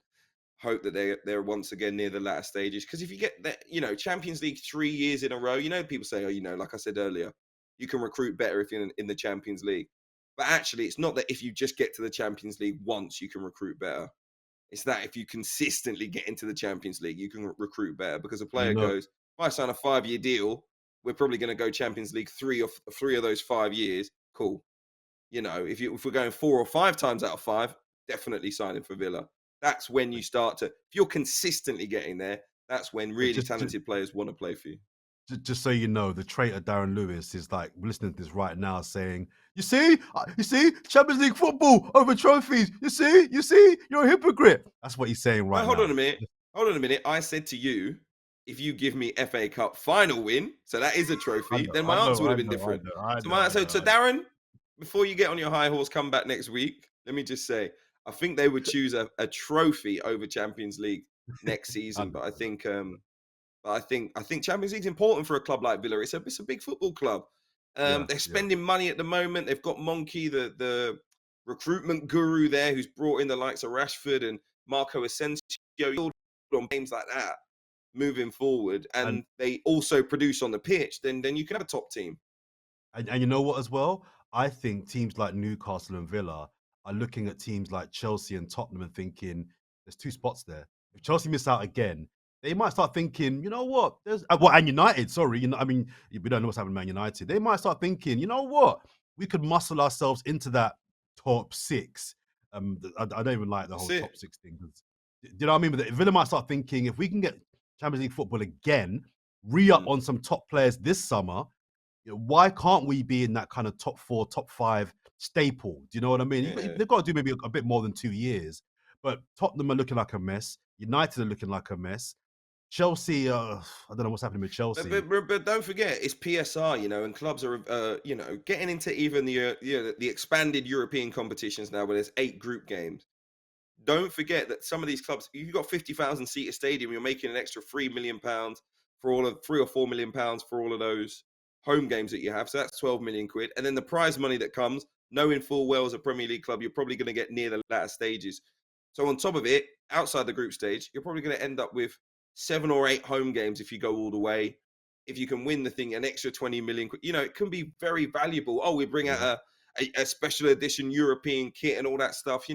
B: Hope that they're once again near the latter stages. Because if you get that, Champions League 3 years in a row, people say, oh, like I said earlier, you can recruit better if you're in the Champions League. But actually, it's not that if you just get to the Champions League once, you can recruit better. It's that if you consistently get into the Champions League, you can recruit better, because a
A: And
B: player goes, if I sign a 5-year deal, we're probably going to go Champions League three of those 5 years. Cool. If we're going 4 or 5 times out of 5, definitely signing for Villa. That's when you start to, if you're consistently getting there, that's when really
A: just,
B: talented players want to play for you.
A: just so you know, the traitor Darren Lewis is like listening to this right now, saying, you see, Champions League football over trophies. You see, you're a hypocrite." That's what he's saying right
B: Hold
A: now.
B: on a minute. Hold on a minute. I said to you, if you give me FA Cup final win, so that is a trophy, then my answer would have been different. So Darren, before you get on your high horse, come back next week. Let me just say, I think they would choose a trophy over Champions League next season. But I think Champions League's important for a club like Villa. It's a big football club. They're spending money at the moment. They've got Monkey, the recruitment guru there, who's brought in the likes of Rashford and Marco Asensio on games like that moving forward, and they also produce on the pitch. Then you can have a top team.
A: And you know what as well? I think teams like Newcastle and Villa are looking at teams like Chelsea and Tottenham and thinking, there's 2 spots there. If Chelsea miss out again, they might start thinking, you know what? And United, sorry, I mean, we don't know what's happening at Man United. They might start thinking, you know what? We could muscle ourselves into that top 6. I don't even like the whole top 6 thing. Do you know what I mean? But Villa might start thinking, if we can get Champions League football again, re-up on some top players this summer, why can't we be in that kind of top 4, top 5 staple? Do you know what I mean?
B: Yeah.
A: They've got to do maybe a bit more than 2 years. But Tottenham are looking like a mess. United are looking like a mess. Chelsea, I don't know what's happening with Chelsea.
B: But don't forget, it's PSR, and clubs are, getting into even the expanded European competitions now, where there's 8 group games. Don't forget that some of these clubs, you've got 50,000 seat stadium, you're making an extra £3 million for all of £3 or £4 million for all of those home games that you have. So that's 12 million quid. And then the prize money that comes, knowing full well as a Premier League club, you're probably going to get near the latter stages. So on top of it, outside the group stage, you're probably going to end up with 7 or 8 home games if you go all the way. If you can win the thing, an extra 20 million, it can be very valuable. Oh, we bring out a special edition European kit and all that stuff,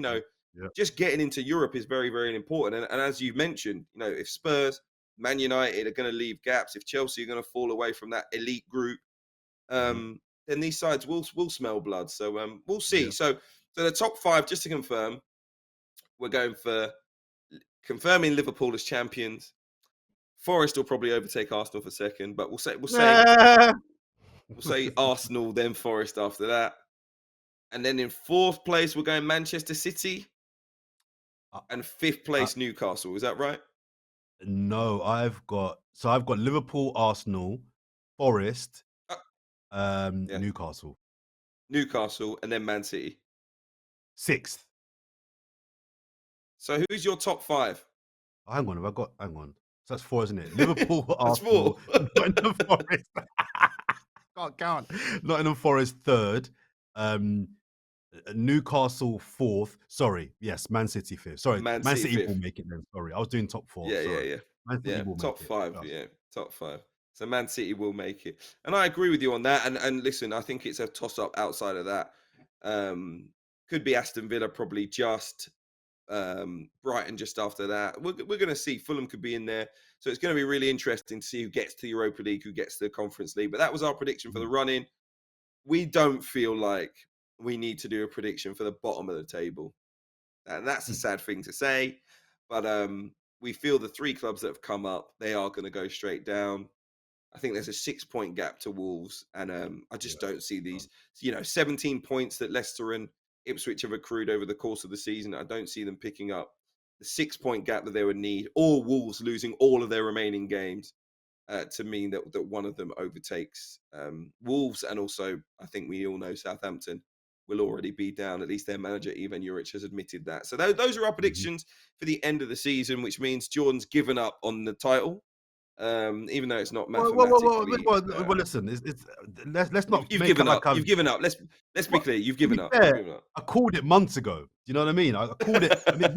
B: Just getting into Europe is very, very important. And as you mentioned, if Spurs, Man United are going to leave gaps, if Chelsea are going to fall away from that elite group, then these sides will smell blood. So we'll see.
A: Yeah.
B: So the top 5, just to confirm, we're going for confirming Liverpool as champions. Forest will probably overtake Arsenal for second, but we'll say Arsenal, then Forest after that. And then in 4th place, we're going Manchester City. And 5th place, Newcastle. Is that right?
A: No, I've got Liverpool, Arsenal, Forest, Newcastle.
B: Newcastle, and then Man City.
A: 6th.
B: So who's your top 5?
A: Oh, hang on. So that's 4, isn't it? Liverpool, Arsenal,
B: 4.
A: Nottingham Forest. Can't count. Nottingham Forest 3rd. Newcastle 4th. Sorry, yes, Man City 5th. Sorry, Man City will make it then. Sorry, I was doing top 4.
B: Yeah.
A: Man City will
B: top
A: make
B: 5.
A: it.
B: Yeah, top 5. So Man City will make it, and I agree with you on that. And listen, I think it's a toss up outside of that. Could be Aston Villa, probably just Brighton just after that. We're going to see. Fulham could be in there, so it's going to be really interesting to see who gets to the Europa League, who gets to the Conference League. But that was our prediction for the run-in. We don't feel like we need to do a prediction for the bottom of the table, and that's a sad thing to say. But we feel the 3 clubs that have come up, they are going to go straight down. I think there's a 6-point gap to Wolves, and I just don't see these, 17 points that Leicester and Ipswich have accrued over the course of the season. I don't see them picking up the 6-point gap that they would need, or Wolves losing all of their remaining games to mean that one of them overtakes Wolves. And also, I think we all know Southampton will already be down. At least their manager, Ivan Juric, has admitted that. So those are our predictions for the end of the season, which means Jordan's given up on the title. Even though it's not mathematically.
A: Well, listen, let's not.
B: You've given up. You've given up. Let's be clear. You've given up.
A: I called it months ago. Do you know what I mean? I called it. I mean,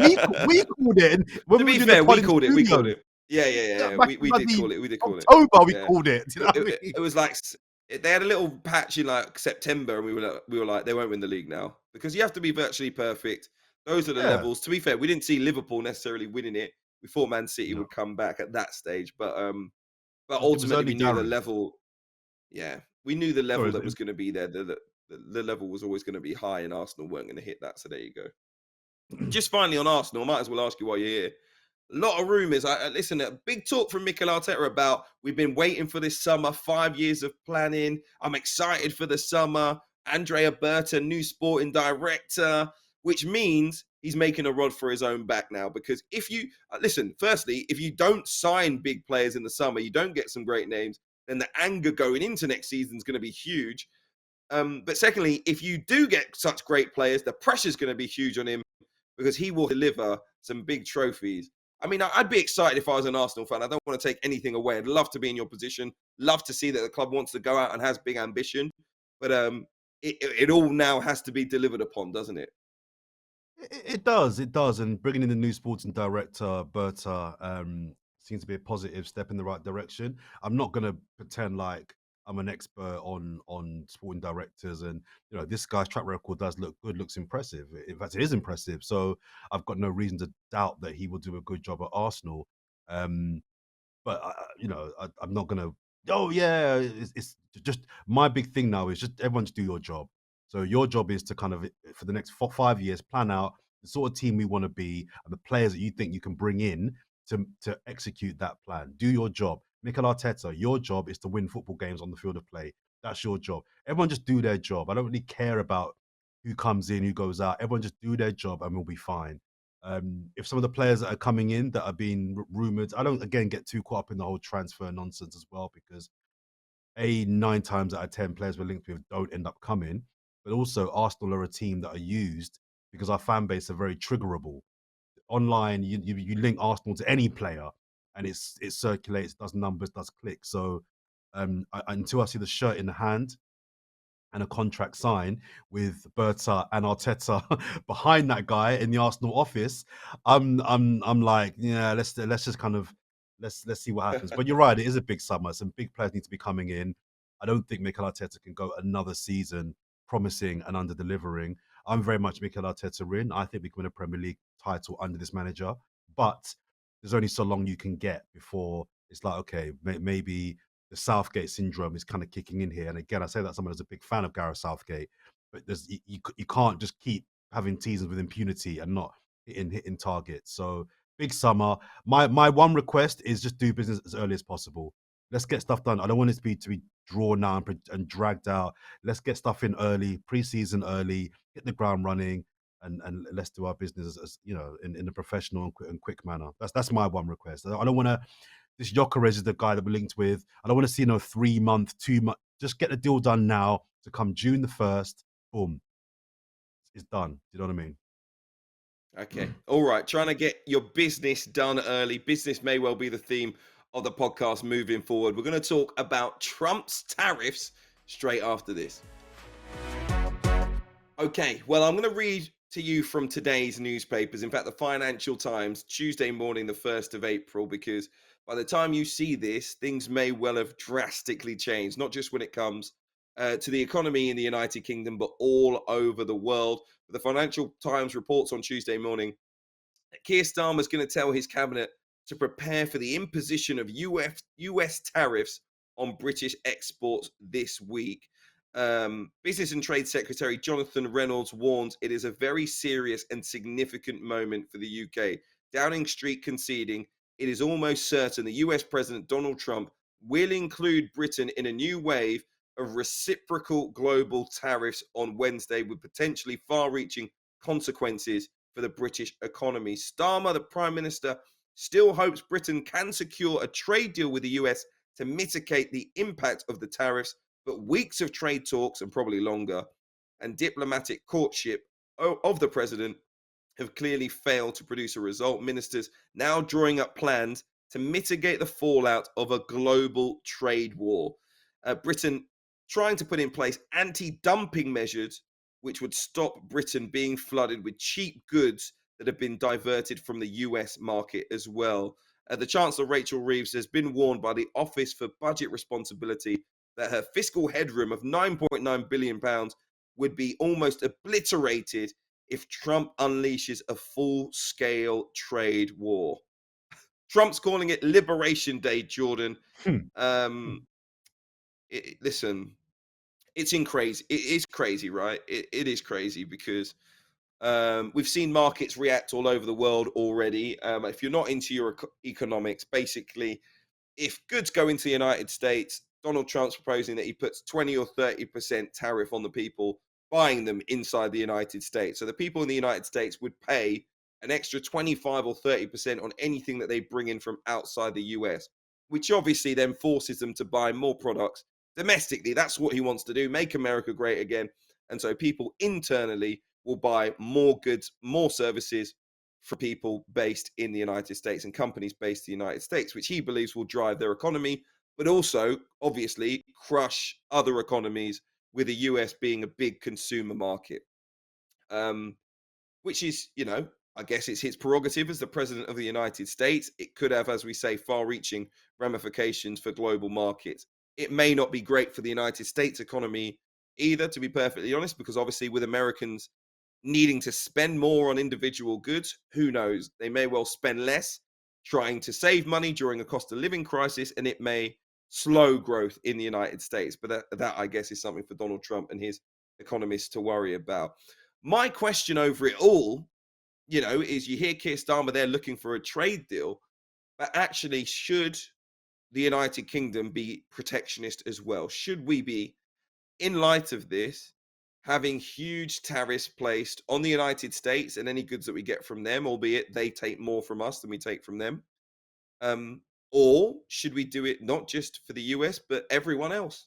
A: we called it. When
B: to
A: we
B: be fair, we called it. We called it. Yeah. We did call it. We did call it.
A: October, we called it. Do you know what I mean?
B: It was like They had a little patch in like September, and we were like, they won't win the league now because you have to be virtually perfect. Those are the
A: Yeah,
B: levels. To be fair, we didn't see Liverpool necessarily winning it. We thought Man City
A: no,
B: would come back at that stage, but
A: it was
B: ultimately
A: only
B: we knew the
A: Darren.
B: level. Yeah, we knew the
A: Sorry,
B: level that was going to be there. The level was always going to be high, and Arsenal weren't going to hit that. So there you go. Just finally on Arsenal, I might as well ask you while you're here. A lot of rumours. Listen, a big talk from Mikel Arteta about we've been waiting for this summer, 5 years of planning. I'm excited for the summer. Andrea Berta, new sporting director, which means he's making a rod for his own back now. Because if you listen, firstly, if you don't sign big players in the summer, you don't get some great names, then the anger going into next season is going to be huge. But secondly, if you do get such great players, the pressure is going to be huge on him because he will deliver some big trophies. I mean, I'd be excited if I was an Arsenal fan. I don't want to take anything away. I'd love to be in your position. Love to see that the club wants to go out and has big ambition. But it all now has to be delivered upon, doesn't it?
A: It does, and bringing in the new sporting director Berta seems to be a positive step in the right direction. I'm not going to pretend like I'm an expert on sporting directors, and this guy's track record does look good, looks impressive. In fact, it is impressive. So I've got no reason to doubt that he will do a good job at Arsenal. Um, but I'm not gonna. Oh yeah, it's just my big thing now is just everyone just do your job. So your job is to kind of for the next 5 years plan out the sort of team we want to be and the players that you think you can bring in to execute that plan. Do your job. Mikel Arteta, your job is to win football games on the field of play. That's your job. Everyone just do their job. I don't really care about who comes in, who goes out. Everyone just do their job and we'll be fine. If some of the players that are coming in that are being rumored, I don't again get too caught up in the whole transfer nonsense as well because 9 times out of 10 players we're linked with don't end up coming. But also Arsenal are a team that are used because our fan base are very triggerable. Online, you link Arsenal to any player, and it circulates, does numbers, does clicks. So until I see the shirt in the hand, and a contract signed with Berta and Arteta behind that guy in the Arsenal office, I'm like, yeah, let's just kind of let's see what happens. But you're right, it is a big summer. Some big players need to be coming in. I don't think Mikel Arteta can go another season promising and under delivering. I'm very much Mikel Arteta in. I think we can win a Premier League title under this manager, but there's only so long you can get before it's like, okay, maybe the Southgate syndrome is kind of kicking in here. And again, I say that someone who's a big fan of Gareth Southgate, but you can't just keep having seasons with impunity and not hitting targets. So big summer. My one request is just do business as early as possible. Let's get stuff done. I don't want it to be drawn out and dragged out. Let's get stuff in early, preseason early, hit the ground running, and let's do our business in a professional and quick manner. That's my one request. I don't want to this Jokeres is the guy that we're linked with. I don't want to see 3 month, 2 month. Just get the deal done now to come June the 1st. Boom, it's done. Do you know what I mean?
B: Okay. All right. Trying to get your business done early. Business may well be the theme of the podcast moving forward. We're going to talk about Trump's tariffs straight after this. Okay, well, I'm going to read to you from today's newspapers. In fact, the Financial Times, Tuesday morning, the 1st of April, because by the time you see this, things may well have drastically changed, not just when it comes to the economy in the United Kingdom, but all over the world. The Financial Times reports on Tuesday morning Keir Starmer is going to tell his cabinet to prepare for the imposition of US tariffs on British exports this week. Business and Trade Secretary Jonathan Reynolds warns it is a very serious and significant moment for the UK. Downing Street conceding it is almost certain the US President Donald Trump will include Britain in a new wave of reciprocal global tariffs on Wednesday with potentially far reaching consequences for the British economy. Starmer, the Prime Minister, still hopes Britain can secure a trade deal with the US to mitigate the impact of the tariffs, but weeks of trade talks, and probably longer, and diplomatic courtship of the president have clearly failed to produce a result. Ministers now drawing up plans to mitigate the fallout of a global trade war. Britain trying to put in place anti dumping measures which would stop Britain being flooded with cheap goods that have been diverted from the US market as well. The Chancellor Rachel Reeves has been warned by the Office for Budget Responsibility that her fiscal headroom of £9.9 billion would be almost obliterated if Trump unleashes a full scale trade war. Trump's calling it Liberation Day, Jordan.
A: Hmm.
B: Um, listen, it's in crazy. It is crazy, right? It is crazy because we've seen markets react all over the world already. If you're not into your economics, basically, if goods go into the United States, Donald Trump's proposing that he puts 20 or 30% tariff on the people buying them inside the United States. So the people in the United States would pay an extra 25 or 30% on anything that they bring in from outside the US, which obviously then forces them to buy more products domestically. That's what he wants to do, make America great again. And so people internally will buy more goods, more services for people based in the United States and companies based in the United States, which he believes will drive their economy, but also obviously crush other economies, with the US being a big consumer market. Um, which is, I guess it's his prerogative as the president of the United States. It could have, as we say, far reaching ramifications for global markets. It may not be great for the United States economy either, to be perfectly honest, because obviously, with Americans needing to spend more on individual goods, who knows? They may well spend less trying to save money during a cost of living crisis, and it may slow growth in the United States. But that I guess, is something for Donald Trump and his economists to worry about. My question over it all, is you hear Keir Starmer there looking for a trade deal, but actually, should the United Kingdom be protectionist as well? Should we be, in light of this, having huge tariffs placed on the United States and any goods that we get from them, albeit they take more from us than we take from them? Um, or should we do it not just for the US, but everyone else?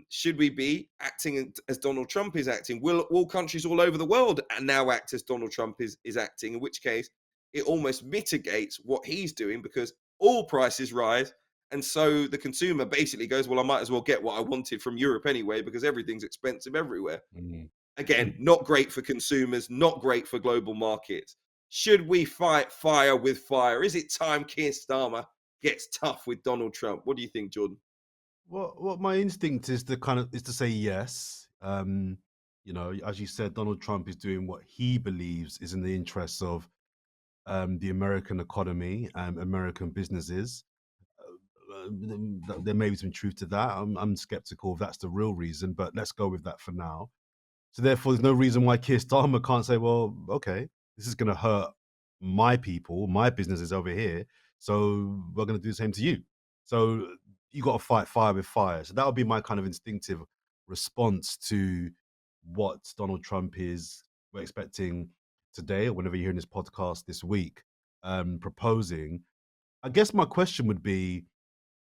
B: Should we be acting as Donald Trump is acting? Will all countries all over the world now act as Donald Trump is acting? In which case, it almost mitigates what he's doing, because all prices rise. And so the consumer basically goes, well, I might as well get what I wanted from Europe anyway, because everything's expensive everywhere.
A: Mm.
B: Again, not great for consumers, not great for global markets. Should we fight fire with fire? Is it time Keir Starmer gets tough with Donald Trump? What do you think, Jordan?
A: Well, my instinct is to say yes. As you said, Donald Trump is doing what he believes is in the interests of the American economy and American businesses. There may be some truth to that. I'm skeptical if that's the real reason, but let's go with that for now. So therefore, there's no reason why Keir Starmer can't say, well, okay, this is going to hurt my people, my businesses over here. So we're going to do the same to you. So you got to fight fire with fire. So that would be my kind of instinctive response to what Donald Trump is, we're expecting today, or whenever you're hearing this podcast this week, proposing. I guess my question would be,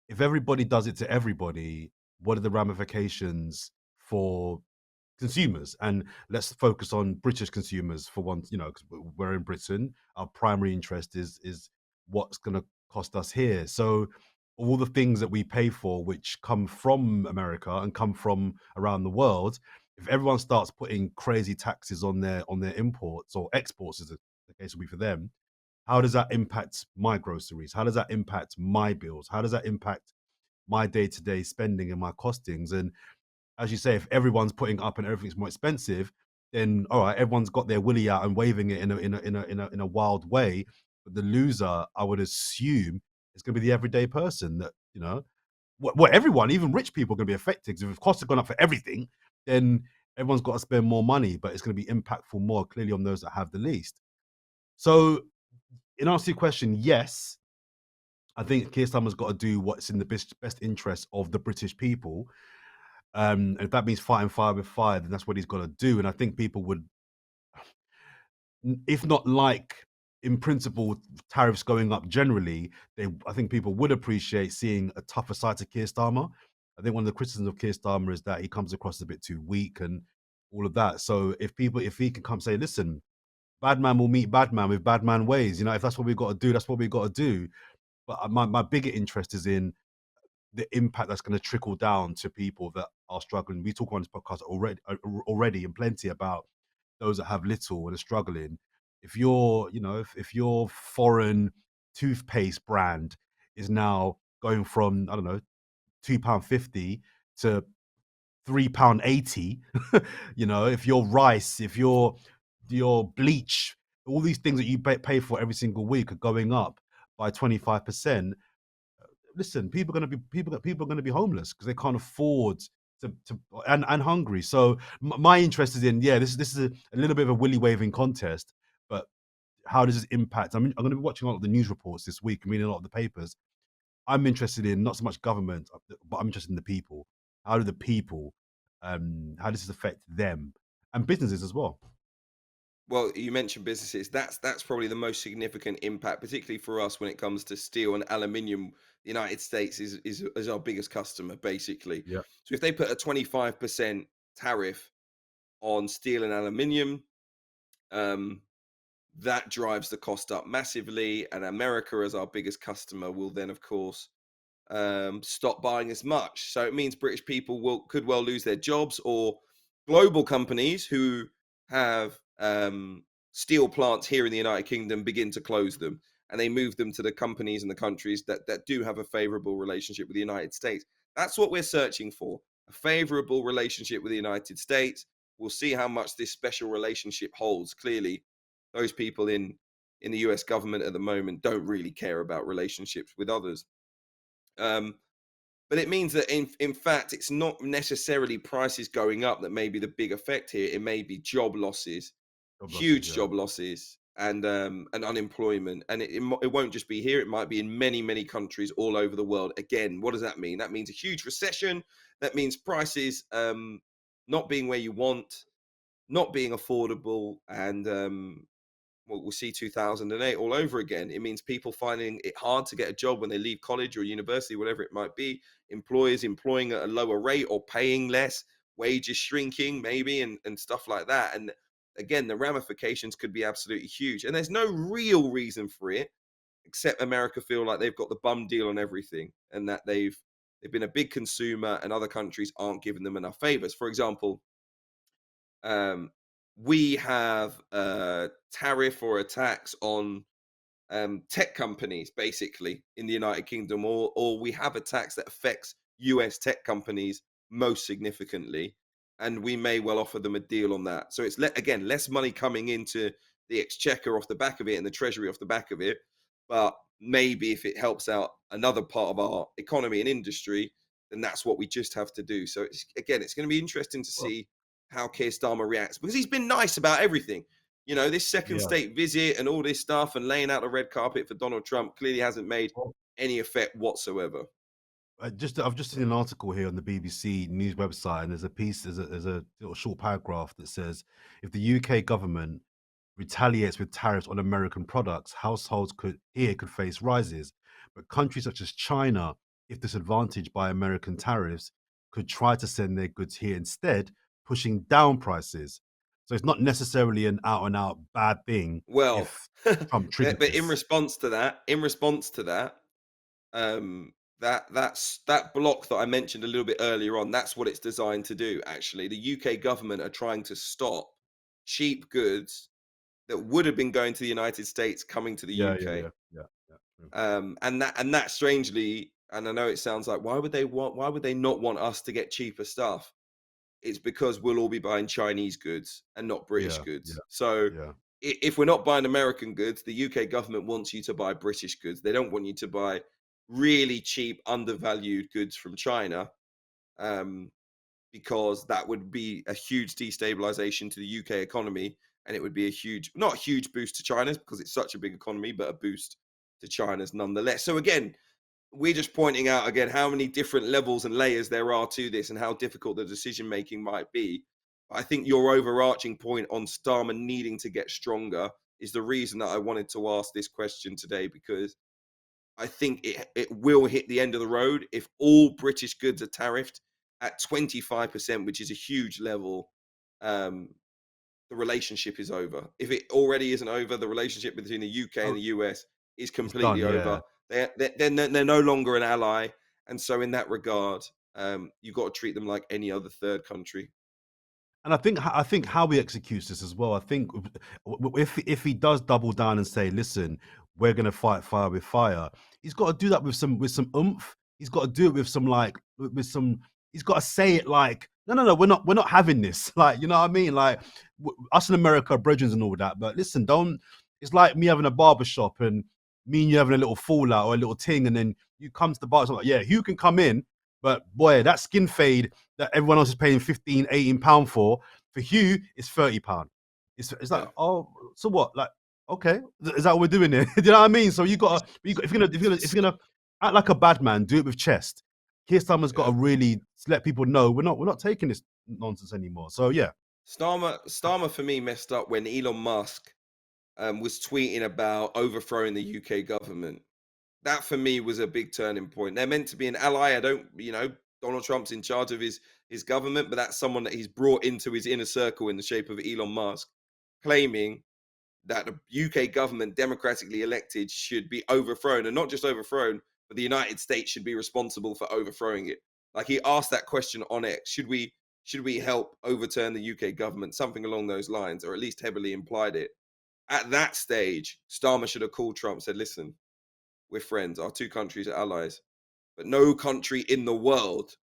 A: if everybody does it to everybody, what are the ramifications for consumers? And let's focus on British consumers for once, because we're in Britain. Our primary interest is what's going to cost us here. So all the things that we pay for, which come from America and come from around the world, if everyone starts putting crazy taxes on their imports or exports, as the case will be for them, how does that impact my groceries? How does that impact my bills? How does that impact my day-to-day spending and my costings? And as you say, if everyone's putting up and everything's more expensive, then all right, everyone's got their willy out and waving it in a wild way. But the loser, I would assume, is going to be the everyday person. That well, everyone, even rich people, are going to be affected. Because if costs have gone up for everything, then everyone's got to spend more money. But it's going to be impactful more clearly on those that have the least. So, in answer to your question, yes, I think Keir Starmer's got to do what's in the best interest of the British people. And if that means fighting fire with fire, then that's what he's got to do. And I think people would, if not like in principle tariffs going up generally, I think people would appreciate seeing a tougher side to Keir Starmer. I think one of the criticisms of Keir Starmer is that he comes across a bit too weak and all of that. So if he can come say, listen, bad man will meet bad man with bad man ways. If that's what we've got to do, that's what we've got to do. But my bigger interest is in the impact that's going to trickle down to people that are struggling. We talk on this podcast already and plenty about those that have little and are struggling. If if your foreign toothpaste brand is now going from, I don't know, £2.50 to £3.80. You know, if your rice, if your bleach, all these things that you pay for every single week are going up by 25%. Listen, people are going to be homeless because they can't afford to and hungry. So my interest is in, yeah, this is a little bit of a willy waving contest, but how does this impact? I'm going to be watching a lot of the news reports this week and reading a lot of the papers. I'm interested in not so much government, but I'm interested in the people. How do the people, how does this affect them and businesses as well?
B: Well, you mentioned businesses. That's probably the most significant impact, particularly for us when it comes to steel and aluminium. The United States is our biggest customer, basically.
A: Yeah,
B: So if they put a 25% tariff on steel and aluminium, um, that drives the cost up massively. And America, as our biggest customer, will then, of course, stop buying as much. So it means British people could well lose their jobs, or global companies who have steel plants here in the United Kingdom begin to close them, and they move them to the companies and the countries that do have a favorable relationship with the United States. That's what we're searching for: a favorable relationship with the United States. We'll see how much this special relationship holds. Clearly, those people in the US government at the moment don't really care about relationships with others. Um, but it means that in fact, it's not necessarily prices going up that may be the big effect here. It may be job losses,
A: job losses.
B: huge
A: Yeah,
B: job losses, and unemployment. And it won't just be here. It might be in many countries all over the world. Again, what does that mean? That means a huge recession. That means prices not being where you want, not being affordable, and we'll see 2008 all over again. It means people finding it hard to get a job when they leave college or university, whatever it might be. Employers employing at a lower rate or paying less, wages shrinking, maybe, and stuff like that. And again, the ramifications could be absolutely huge. And there's no real reason for it, except America feel like they've got the bum deal on everything, and that they've been a big consumer, and other countries aren't giving them enough favors. For example, um, we have a tariff or a tax on tech companies, basically, in the United Kingdom, or we have a tax that affects US tech companies most significantly, and we may well offer them a deal on that. So it's again less money coming into the exchequer off the back of it and the treasury off the back of it, but maybe if it helps out another part of our economy and industry, then that's what we just have to do. So it's going to be interesting to
A: well,
B: see how Keir Starmer reacts, because he's been nice about everything. You know, this second
A: yeah.
B: state visit and all this stuff and laying out the red carpet for Donald Trump clearly hasn't made
A: Well,
B: any effect whatsoever.
A: I've just seen an article here on the BBC news website, and there's a piece, there's a little short paragraph that says, if the UK government retaliates with tariffs on American products, households could face rises, but countries such as China, if disadvantaged by American tariffs, could try to send their goods here instead, pushing down prices. So it's not necessarily an out and out bad thing
B: Well,
A: if
B: but
A: Trump triggered
B: in
A: this.
B: response to that, um, that block that I mentioned a little bit earlier on, that's what it's designed to do. Actually, the UK government are trying to stop cheap goods that would have been going to the United States coming to the
A: Yeah, yeah,
B: UK.
A: yeah, yeah, yeah. True.
B: And that strangely, and I know it sounds like, why would they not want us to get cheaper stuff? It's because we'll all be buying Chinese goods and not British
A: Yeah, yeah,
B: goods. So
A: yeah.
B: if we're not buying American goods, the UK government wants you to buy British goods. They don't want you to buy really cheap, undervalued goods from China, um, because that would be a huge destabilization to the UK economy. And it would be not a huge boost to China's, because it's such a big economy, but a boost to China's nonetheless. So again, we're just pointing out again how many different levels and layers there are to this, and how difficult the decision making might be. I think your overarching point on Starmer needing to get stronger is the reason that I wanted to ask this question today, because I think it will hit the end of the road if all British goods are tariffed at 25%, which is a huge level. Um, the relationship is over. If it already isn't over, the relationship between the UK and
A: Oh,
B: the US is
A: it's done.
B: completely over.
A: Yeah.
B: They're no longer an ally, and so in that regard, you've got to treat them like any other third country.
A: And I think how he executes this as well. I think if he does double down and say, "Listen, we're going to fight fire with fire," he's got to do that with some oomph. He's got to do it with some like with some. he's got to say it like, no, we're not having this. Like, you know what I mean? Like, us in America, are brethren and all that. But listen, don't. It's like me having a barber shop and me and you having a little fallout or a little ting, and then you come to the bar. It's like, yeah, Hugh can come in, but boy, that skin fade that everyone else is paying 15, 18 pound for Hugh, it's 30 pound. It's like,
B: Yeah,
A: oh, so what? Like, okay, is that what we're doing here? Do you know what I mean? So you got, if you're gonna act like a bad man, do it with chest. Keir Starmer's got
B: yeah.
A: to really let people know we're not taking this nonsense anymore. So yeah,
B: Starmer for me messed up when Elon Musk was tweeting about overthrowing the UK government. That for me was a big turning point. They're meant to be an ally. I don't, Donald Trump's in charge of his government, but that's someone that he's brought into his inner circle in the shape of Elon Musk, claiming that the UK government, democratically elected, should be overthrown, and not just overthrown, but the United States should be responsible for overthrowing it. Like, he asked that question on X: should we help overturn the UK government? Something along those lines, or at least heavily implied it. At that stage, Starmer should have called Trump, said, "Listen, we're friends. Our two countries are allies, but no country in the world,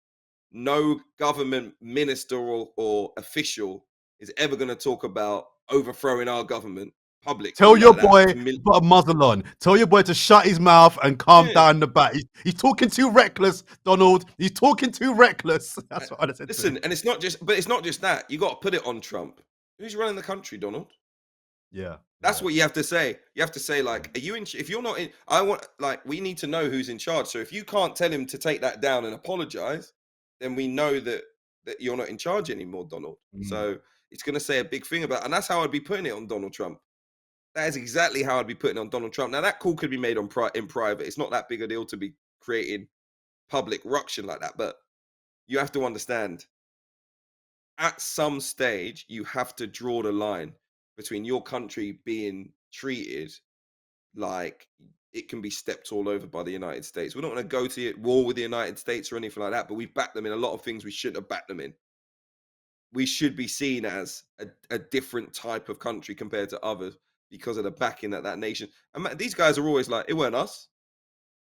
B: no government minister or official is ever going to talk about overthrowing our government publicly
A: tell your
B: like that."
A: boy to put a muzzle on. Tell your boy to shut his mouth and calm
B: Yeah.
A: down the bat. He's talking too reckless, Donald. He's talking too reckless. That's what I said to him.
B: Listen, and it's not just that. You got to put it on Trump. Who's running the country, Donald?
A: Yeah,
B: That's
A: yeah,
B: what you have to say. You have to say,
A: yeah.
B: like, are you in? If you're not in, I want, like, we need to know who's in charge. So if you can't tell him to take that down and apologize, then we know that you're not in charge anymore, Donald.
A: Mm,
B: So it's going to say a big thing about, and that's how I'd be putting it on Donald Trump. That is exactly how I'd be putting it on Donald Trump. Now that call could be made in private. It's not that big a deal to be creating public ruction like that. But you have to understand, at some stage, you have to draw the line between your country being treated like it can be stepped all over by the United States. We're not going to go to war with the United States or anything like that, but we back them in a lot of things we shouldn't have backed them in. We should be seen as a different type of country compared to others because of the backing that that nation. These guys are always like, it weren't us.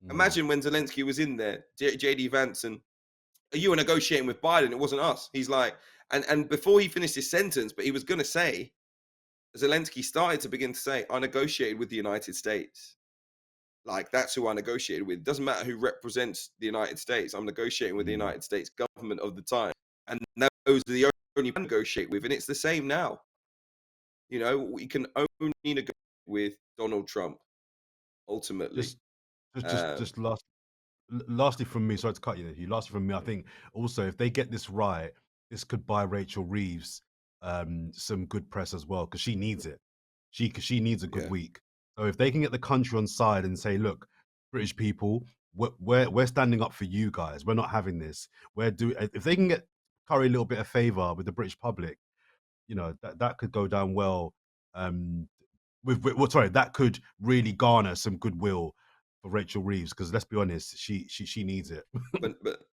A: mm.
B: Imagine when Zelensky was in there, JD Vance, and you were negotiating with Biden. It wasn't us. He's like, and before he finished his sentence, but he was going to say, Zelensky started to begin to say, I negotiated with the United States. Like, that's who I negotiated with. It doesn't matter who represents the United States. I'm negotiating with the
A: Mm.
B: United States government of the time. And those are the only people I negotiate with. And it's the same now. We can only negotiate with Donald Trump, ultimately.
A: Just, just,
B: Um,
A: just lastly from me, sorry to cut you. Lastly from me, I
B: mm,
A: think also if they get this right, this could buy Rachel Reeves some good press as well because she needs it. She needs a good
B: yeah.
A: week. So if they can get the country on side and say, look, British people, we're standing up for you guys. We're not having this. If they can get curry a little bit of favor with the British public, that could go down well. Sorry, that could really garner some goodwill for Rachel Reeves because let's be honest, she needs it.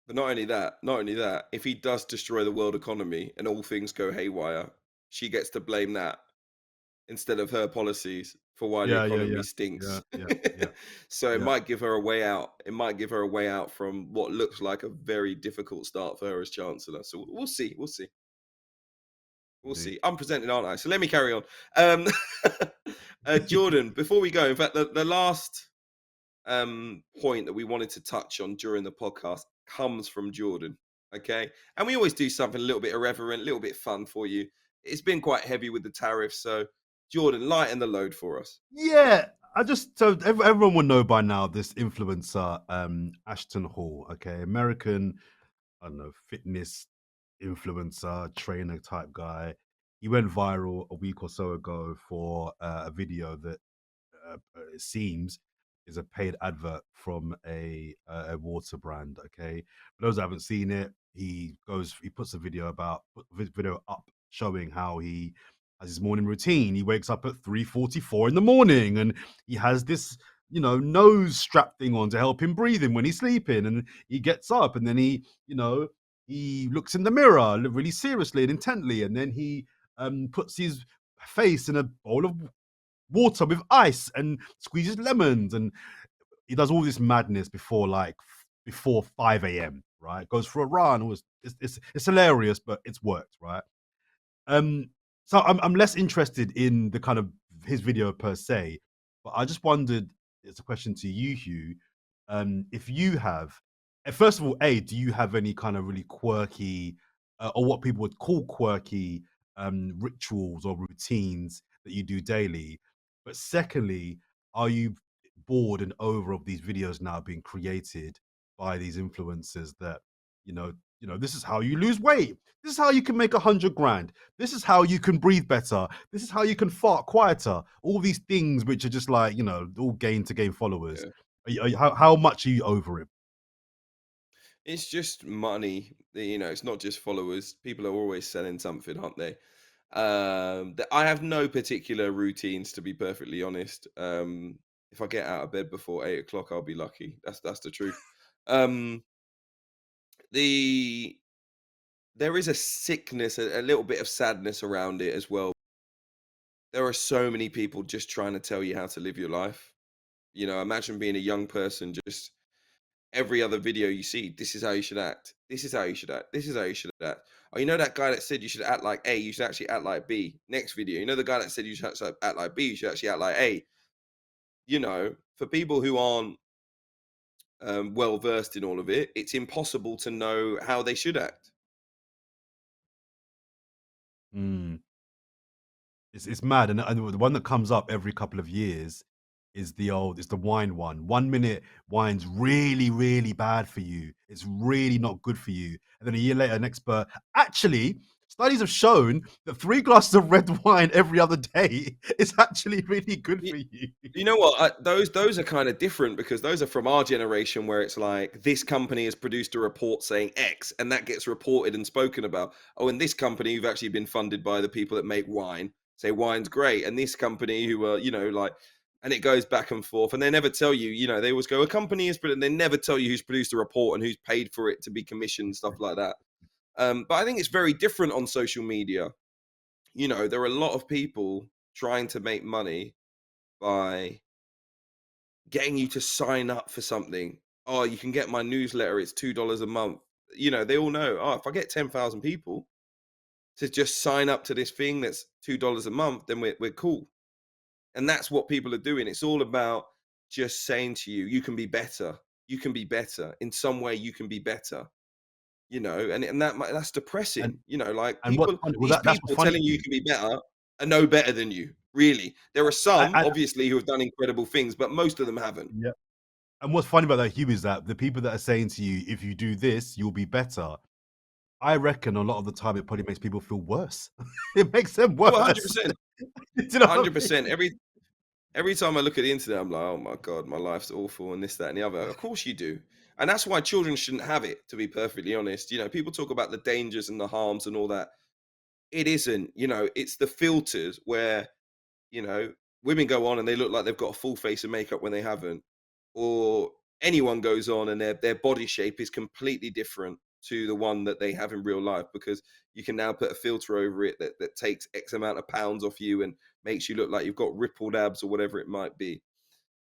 B: But not only that, if he does destroy the world economy and all things go haywire, she gets to blame that instead of her policies for why the
A: Yeah, yeah,
B: economy
A: yeah, yeah,
B: stinks.
A: yeah, yeah,
B: So it
A: yeah,
B: might give her a way out. It might give her a way out from what looks like a very difficult start for her as chancellor. So we'll see. We'll see. We'll
A: indeed.
B: see. I'm presenting, aren't I? So let me carry on. Jordan, before we go, in fact, the last point that we wanted to touch on during the podcast comes from Jordan. Okay. And we always do something a little bit irreverent, a little bit fun for you. It's been quite heavy with the tariffs. So, Jordan, lighten the load for us.
A: Yeah, so everyone will know by now this influencer, Ashton Hall, okay, American, I don't know, fitness influencer, trainer type guy. He went viral a week or so ago for a video that it seems is a paid advert from a water brand. Okay, for those that haven't seen it, he puts a video up showing how he has his morning routine. He wakes up at 3:44 in the morning, and he has this nose strap thing on to help him breathe in when he's sleeping. And he gets up, and then he looks in the mirror really seriously and intently, and then he puts his face in a bowl of water with ice and squeezes lemons, and he does all this madness before 5 a.m. right? Goes for a run. It's hilarious, but it's worked, right? Um, so I'm less interested in the kind of his video per se, but I just wondered. It's a question to you, Hugh. If you have, first of all, do you have any kind of really quirky, or what people would call quirky, rituals or routines that you do daily? But secondly, are you bored and over of these videos now being created by these influencers that this is how you lose weight. This is how you can make 100 grand. This is how you can breathe better. This is how you can fart quieter. All these things which are just like, all gain to gain followers.
B: Yeah.
A: How much are you over it?
B: It's just money. It's not just followers. People are always selling something, aren't they? I have no particular routines, to be perfectly honest. If I get out of bed before 8 o'clock, I'll be lucky. That's the truth. Um, the There is a sickness, a little bit of sadness around it as well. There are so many people just trying to tell you how to live your life. Imagine being a young person, just every other video you see, this is how you should act. This is how you should act. This is how you should act. Oh, that guy that said you should act like A, you should actually act like B. Next video, the guy that said you should actually act like B, you should actually act like A. For people who aren't well versed in all of it, it's impossible to know how they should act.
A: Mm. It's mad, and the one that comes up every couple of years is the wine one. 1 minute wine's really, really bad for you. It's really not good for you. And then a year later, an expert actually studies have shown that 3 glasses of red wine every other day is actually really good
B: Y-
A: for you.
B: You know what? Those are kind of different because those are from our generation where it's like this company has produced a report saying X, and that gets reported and spoken about. Oh, and this company who've actually been funded by the people that make wine say wine's great, and this company who are like, and it goes back and forth, and they never tell you. They always go a company is, but they never tell you who's produced the report and who's paid for it to be commissioned, stuff like that. But I think it's very different on social media. There are a lot of people trying to make money by getting you to sign up for something. Oh, you can get my newsletter. It's $2 a month. They all know. Oh, if I get 10,000 people to just sign up to this thing that's $2 a month, then we're cool. And that's what people are doing. It's all about just saying to you, you can be better. You can be better in some way. You can be better. And that's
A: And
B: depressing. Like
A: and what's
B: people,
A: funny? Well,
B: these
A: that's
B: people
A: what's funny,
B: telling you you
A: Hugh.
B: can be better are no better than you. Really, there are some
A: I,
B: obviously who have done incredible things, but most of them haven't.
A: yeah. And what's funny about that, Hugh, is that the people that are saying to you, if you do this, you'll be better. I reckon a lot of the time it probably makes people feel worse. It makes them
B: Oh,
A: worse.
B: 100%.
A: Do you know what I
B: 100%.
A: mean?
B: Every time I look at the internet, I'm like, oh my God, my life's awful and this, that, and the other. Of course you do. And that's why children shouldn't have it, to be perfectly honest. People talk about the dangers and the harms and all that. It isn't, it's the filters where, you know, women go on and they look like they've got a full face of makeup when they haven't. Or anyone goes on and their body shape is completely different to the one that they have in real life because you can now put a filter over it that takes X amount of pounds off you and makes you look like you've got rippled abs or whatever it might be.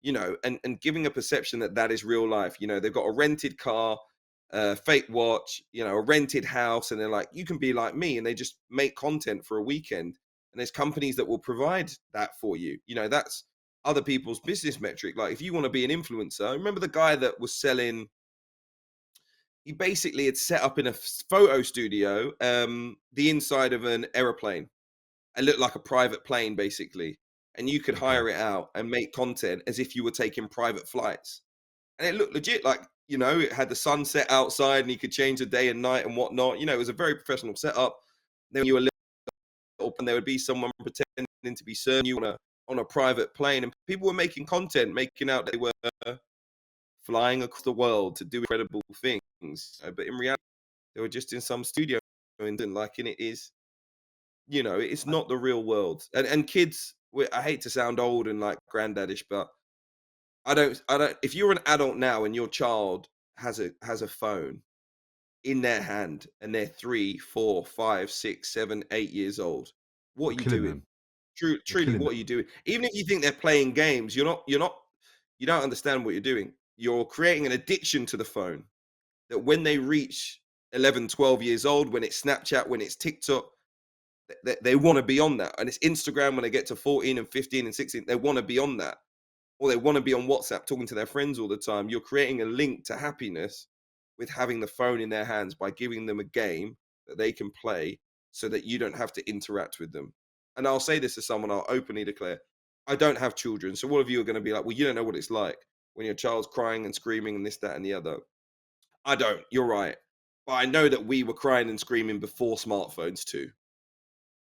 B: And giving a perception that that is real life. They've got a rented car, a fake watch, a rented house, and they're like, you can be like me, and they just make content for a weekend. And there's companies that will provide that for you. That's other people's business metric. Like if you want to be an influencer, remember the guy that was selling. He basically had set up in a photo studio the inside of an aeroplane. It looked like a private plane, basically. And you could
A: Okay.
B: hire it out and make content as if you were taking private flights. And it looked legit, like, it had the sunset outside and you could change the day and night and whatnot. It was a very professional setup. Then you were little and there would be someone pretending to be serving you on a private plane. And people were making content, making out they were flying across the world to do incredible things. But in reality, they were just in some studio and it is it's
A: I
B: not the real world. And kids, I hate to sound old and like granddadish, but I don't. If you're an adult now and your child has a phone in their hand and they're 3, 4, 5, 6, 7, 8 years old, what
A: You're
B: are you
A: killing
B: doing?
A: them. You're
B: Truly,
A: killing
B: what are
A: them.
B: you doing? Even if you think they're playing games, you don't understand what you're doing. You're creating an addiction to the phone. that when they reach 11, 12 years old, when it's Snapchat, when it's TikTok, they want to be on that. And it's Instagram when they get to 14 and 15 and 16, they want to be on that. Or they want to be on WhatsApp talking to their friends all the time. You're creating a link to happiness with having the phone in their hands by giving them a game that they can play so that you don't have to interact with them. And I'll say this to someone, I'll openly declare, I don't have children. So all of you are going to be like, well, you don't know what it's like when your child's crying and screaming and this, that, and the other. I don't. You're right. But I know that we were crying and screaming before smartphones too.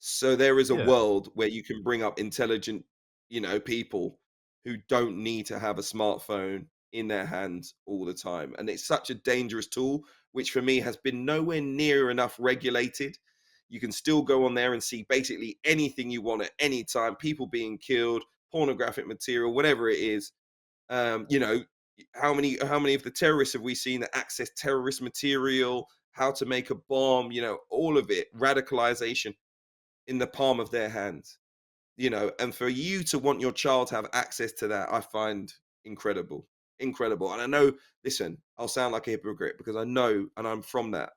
B: So there is a
A: Yeah,
B: world where you can bring up intelligent, people who don't need to have a smartphone in their hands all the time. And it's such a dangerous tool, which for me has been nowhere near enough regulated. You can still go on there and see basically anything you want at any time, people being killed, pornographic material, whatever it is. You know, how many of the terrorists have we seen that access terrorist material, how to make a bomb, all of it, radicalization in the palm of their hands, and for you to want your child to have access to that, I find incredible, incredible. And I know, listen, I'll sound like a hypocrite because I know, and I'm from that.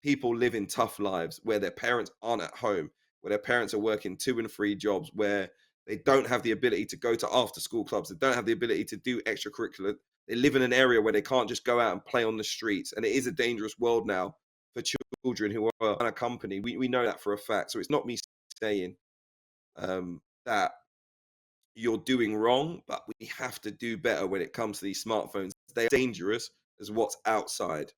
B: People live in tough lives where their parents aren't at home, where their parents are working 2 and 3 jobs, where they don't have the ability to go to after school clubs, they don't have the ability to do extracurricular. They live in an area where they can't just go out and play on the streets. And it is a dangerous world now for children who are unaccompanied. We know that for a fact. So it's not me saying that you're doing wrong, but we have to do better when it comes to these smartphones. They're dangerous as what's outside.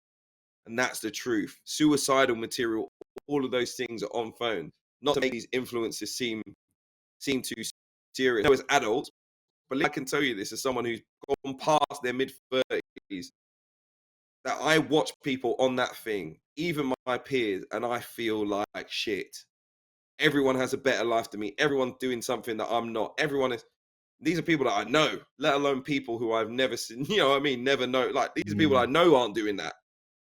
B: And that's the truth. Suicidal material, all of those things are on phone. Not to make these influencers seem too serious. I know as adults, but I can tell you this as someone who's gone past their mid-30s, that I watch people on that thing, even my peers, and I feel like shit. Everyone has a better life than me. Everyone's doing something that I'm not. Everyone is. These are people that I know, let alone people who I've never seen. You know what I mean? Never know. Like these are people I
A: mm,
B: know aren't doing that.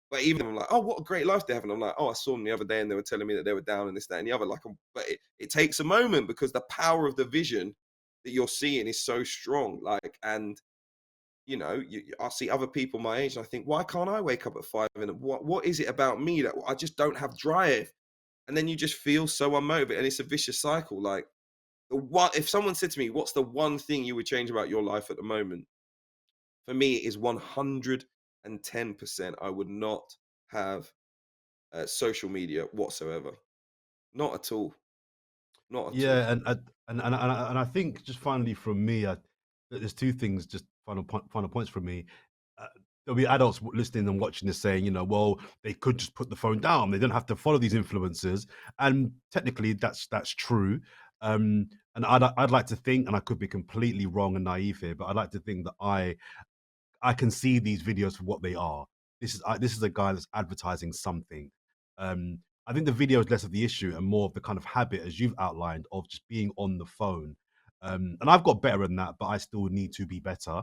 B: But even I'm like, oh, what a great life they have. And I'm like, oh, I saw them the other day and they were telling me that they were down and this, that, and the other. But it takes a moment because the power of the vision that you're seeing is so strong. And I see other people my age and I think, why can't I wake up at 5? And what is it about me that I just don't have drive? And then you just feel so unmotivated, and it's a vicious cycle. Like, if someone said to me, "What's the one thing you would change about your life at the moment?" For me, it is 110%. I would not have social media whatsoever, not at all, not at all.
A: yeah, and I think just finally from me, there's two things, just final points from me. Uh, there'll be adults listening and watching this saying, well, they could just put the phone down. They don't have to follow these influencers, and technically, that's true. And I'd like to think, and I could be completely wrong and naive here, but I'd like to think that I can see these videos for what they are. This is a guy that's advertising something. I think the video is less of the issue and more of the kind of habit, as you've outlined, of just being on the phone. And I've got better than that, but I still need to be better.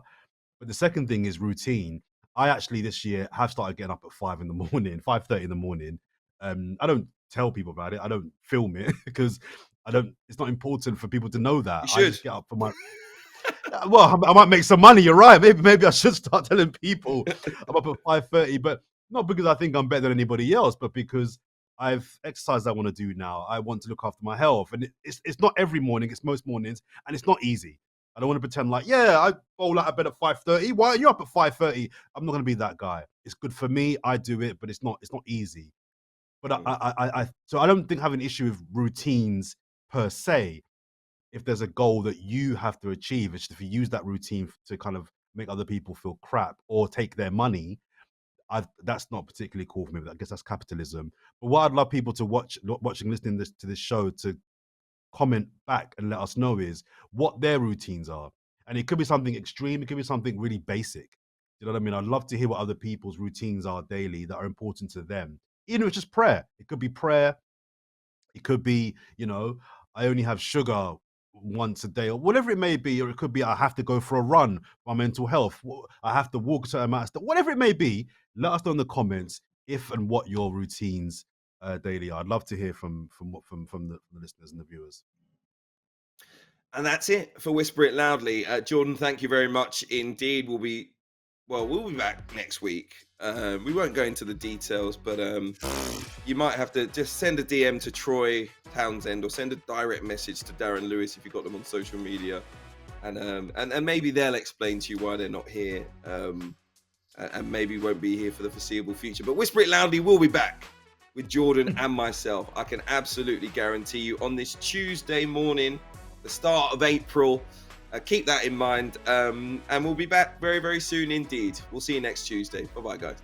A: But the second thing is routine. I actually this year have started getting up at 5 in the morning, 5:30 in the morning. I don't tell people about it. I don't film it because I don't. It's not important for people to know that.
B: You
A: I
B: should.
A: just get up for my well, I might make some money. You're right. Maybe I should start telling people I'm up at 5:30, but not because I think I'm better than anybody else, but because I've exercised I want to do now. I want to look after my health, and it's not every morning. It's most mornings, and it's not easy. I don't want to pretend like, yeah, I bowl out of bed at 5:30. Why are you up at 5:30? I'm not going to be that guy. It's good for me. I do it, but it's not easy. But
B: Mm.
A: so I don't think I have an issue with routines per se if there's a goal that you have to achieve. It's just if you use that routine to kind of make other people feel crap or take their money, that's not particularly cool for me. But I guess that's capitalism. But what I'd love people to watching, listening to this show to comment back and let us know is what their routines are. And it could be something extreme. It could be something really basic. You know what I mean? I'd love to hear what other people's routines are daily that are important to them. Even if it's just prayer. It could be prayer, it could be, I only have sugar once a day, or whatever it may be, or it could be I have to go for a run for my mental health. I have to walk a certain amount of stuff. Whatever it may be, let us know in the comments if and what your routines daily are. I'd love to hear from the listeners and the viewers.
B: And that's it for Whisper It Loudly. Jordan, thank you very much indeed. We'll be Well, we'll be back next week. We won't go into the details, but you might have to just send a DM to Troy Townsend or send a direct message to Darren Lewis if you've got them on social media, and maybe they'll explain to you why they're not here, and maybe won't be here for the foreseeable future. But Whisper It Loudly will be back with Jordan and myself. I can absolutely guarantee you on this Tuesday morning, the start of April. Keep that in mind, and we'll be back very, very soon indeed. We'll see you next Tuesday. Bye-bye, guys.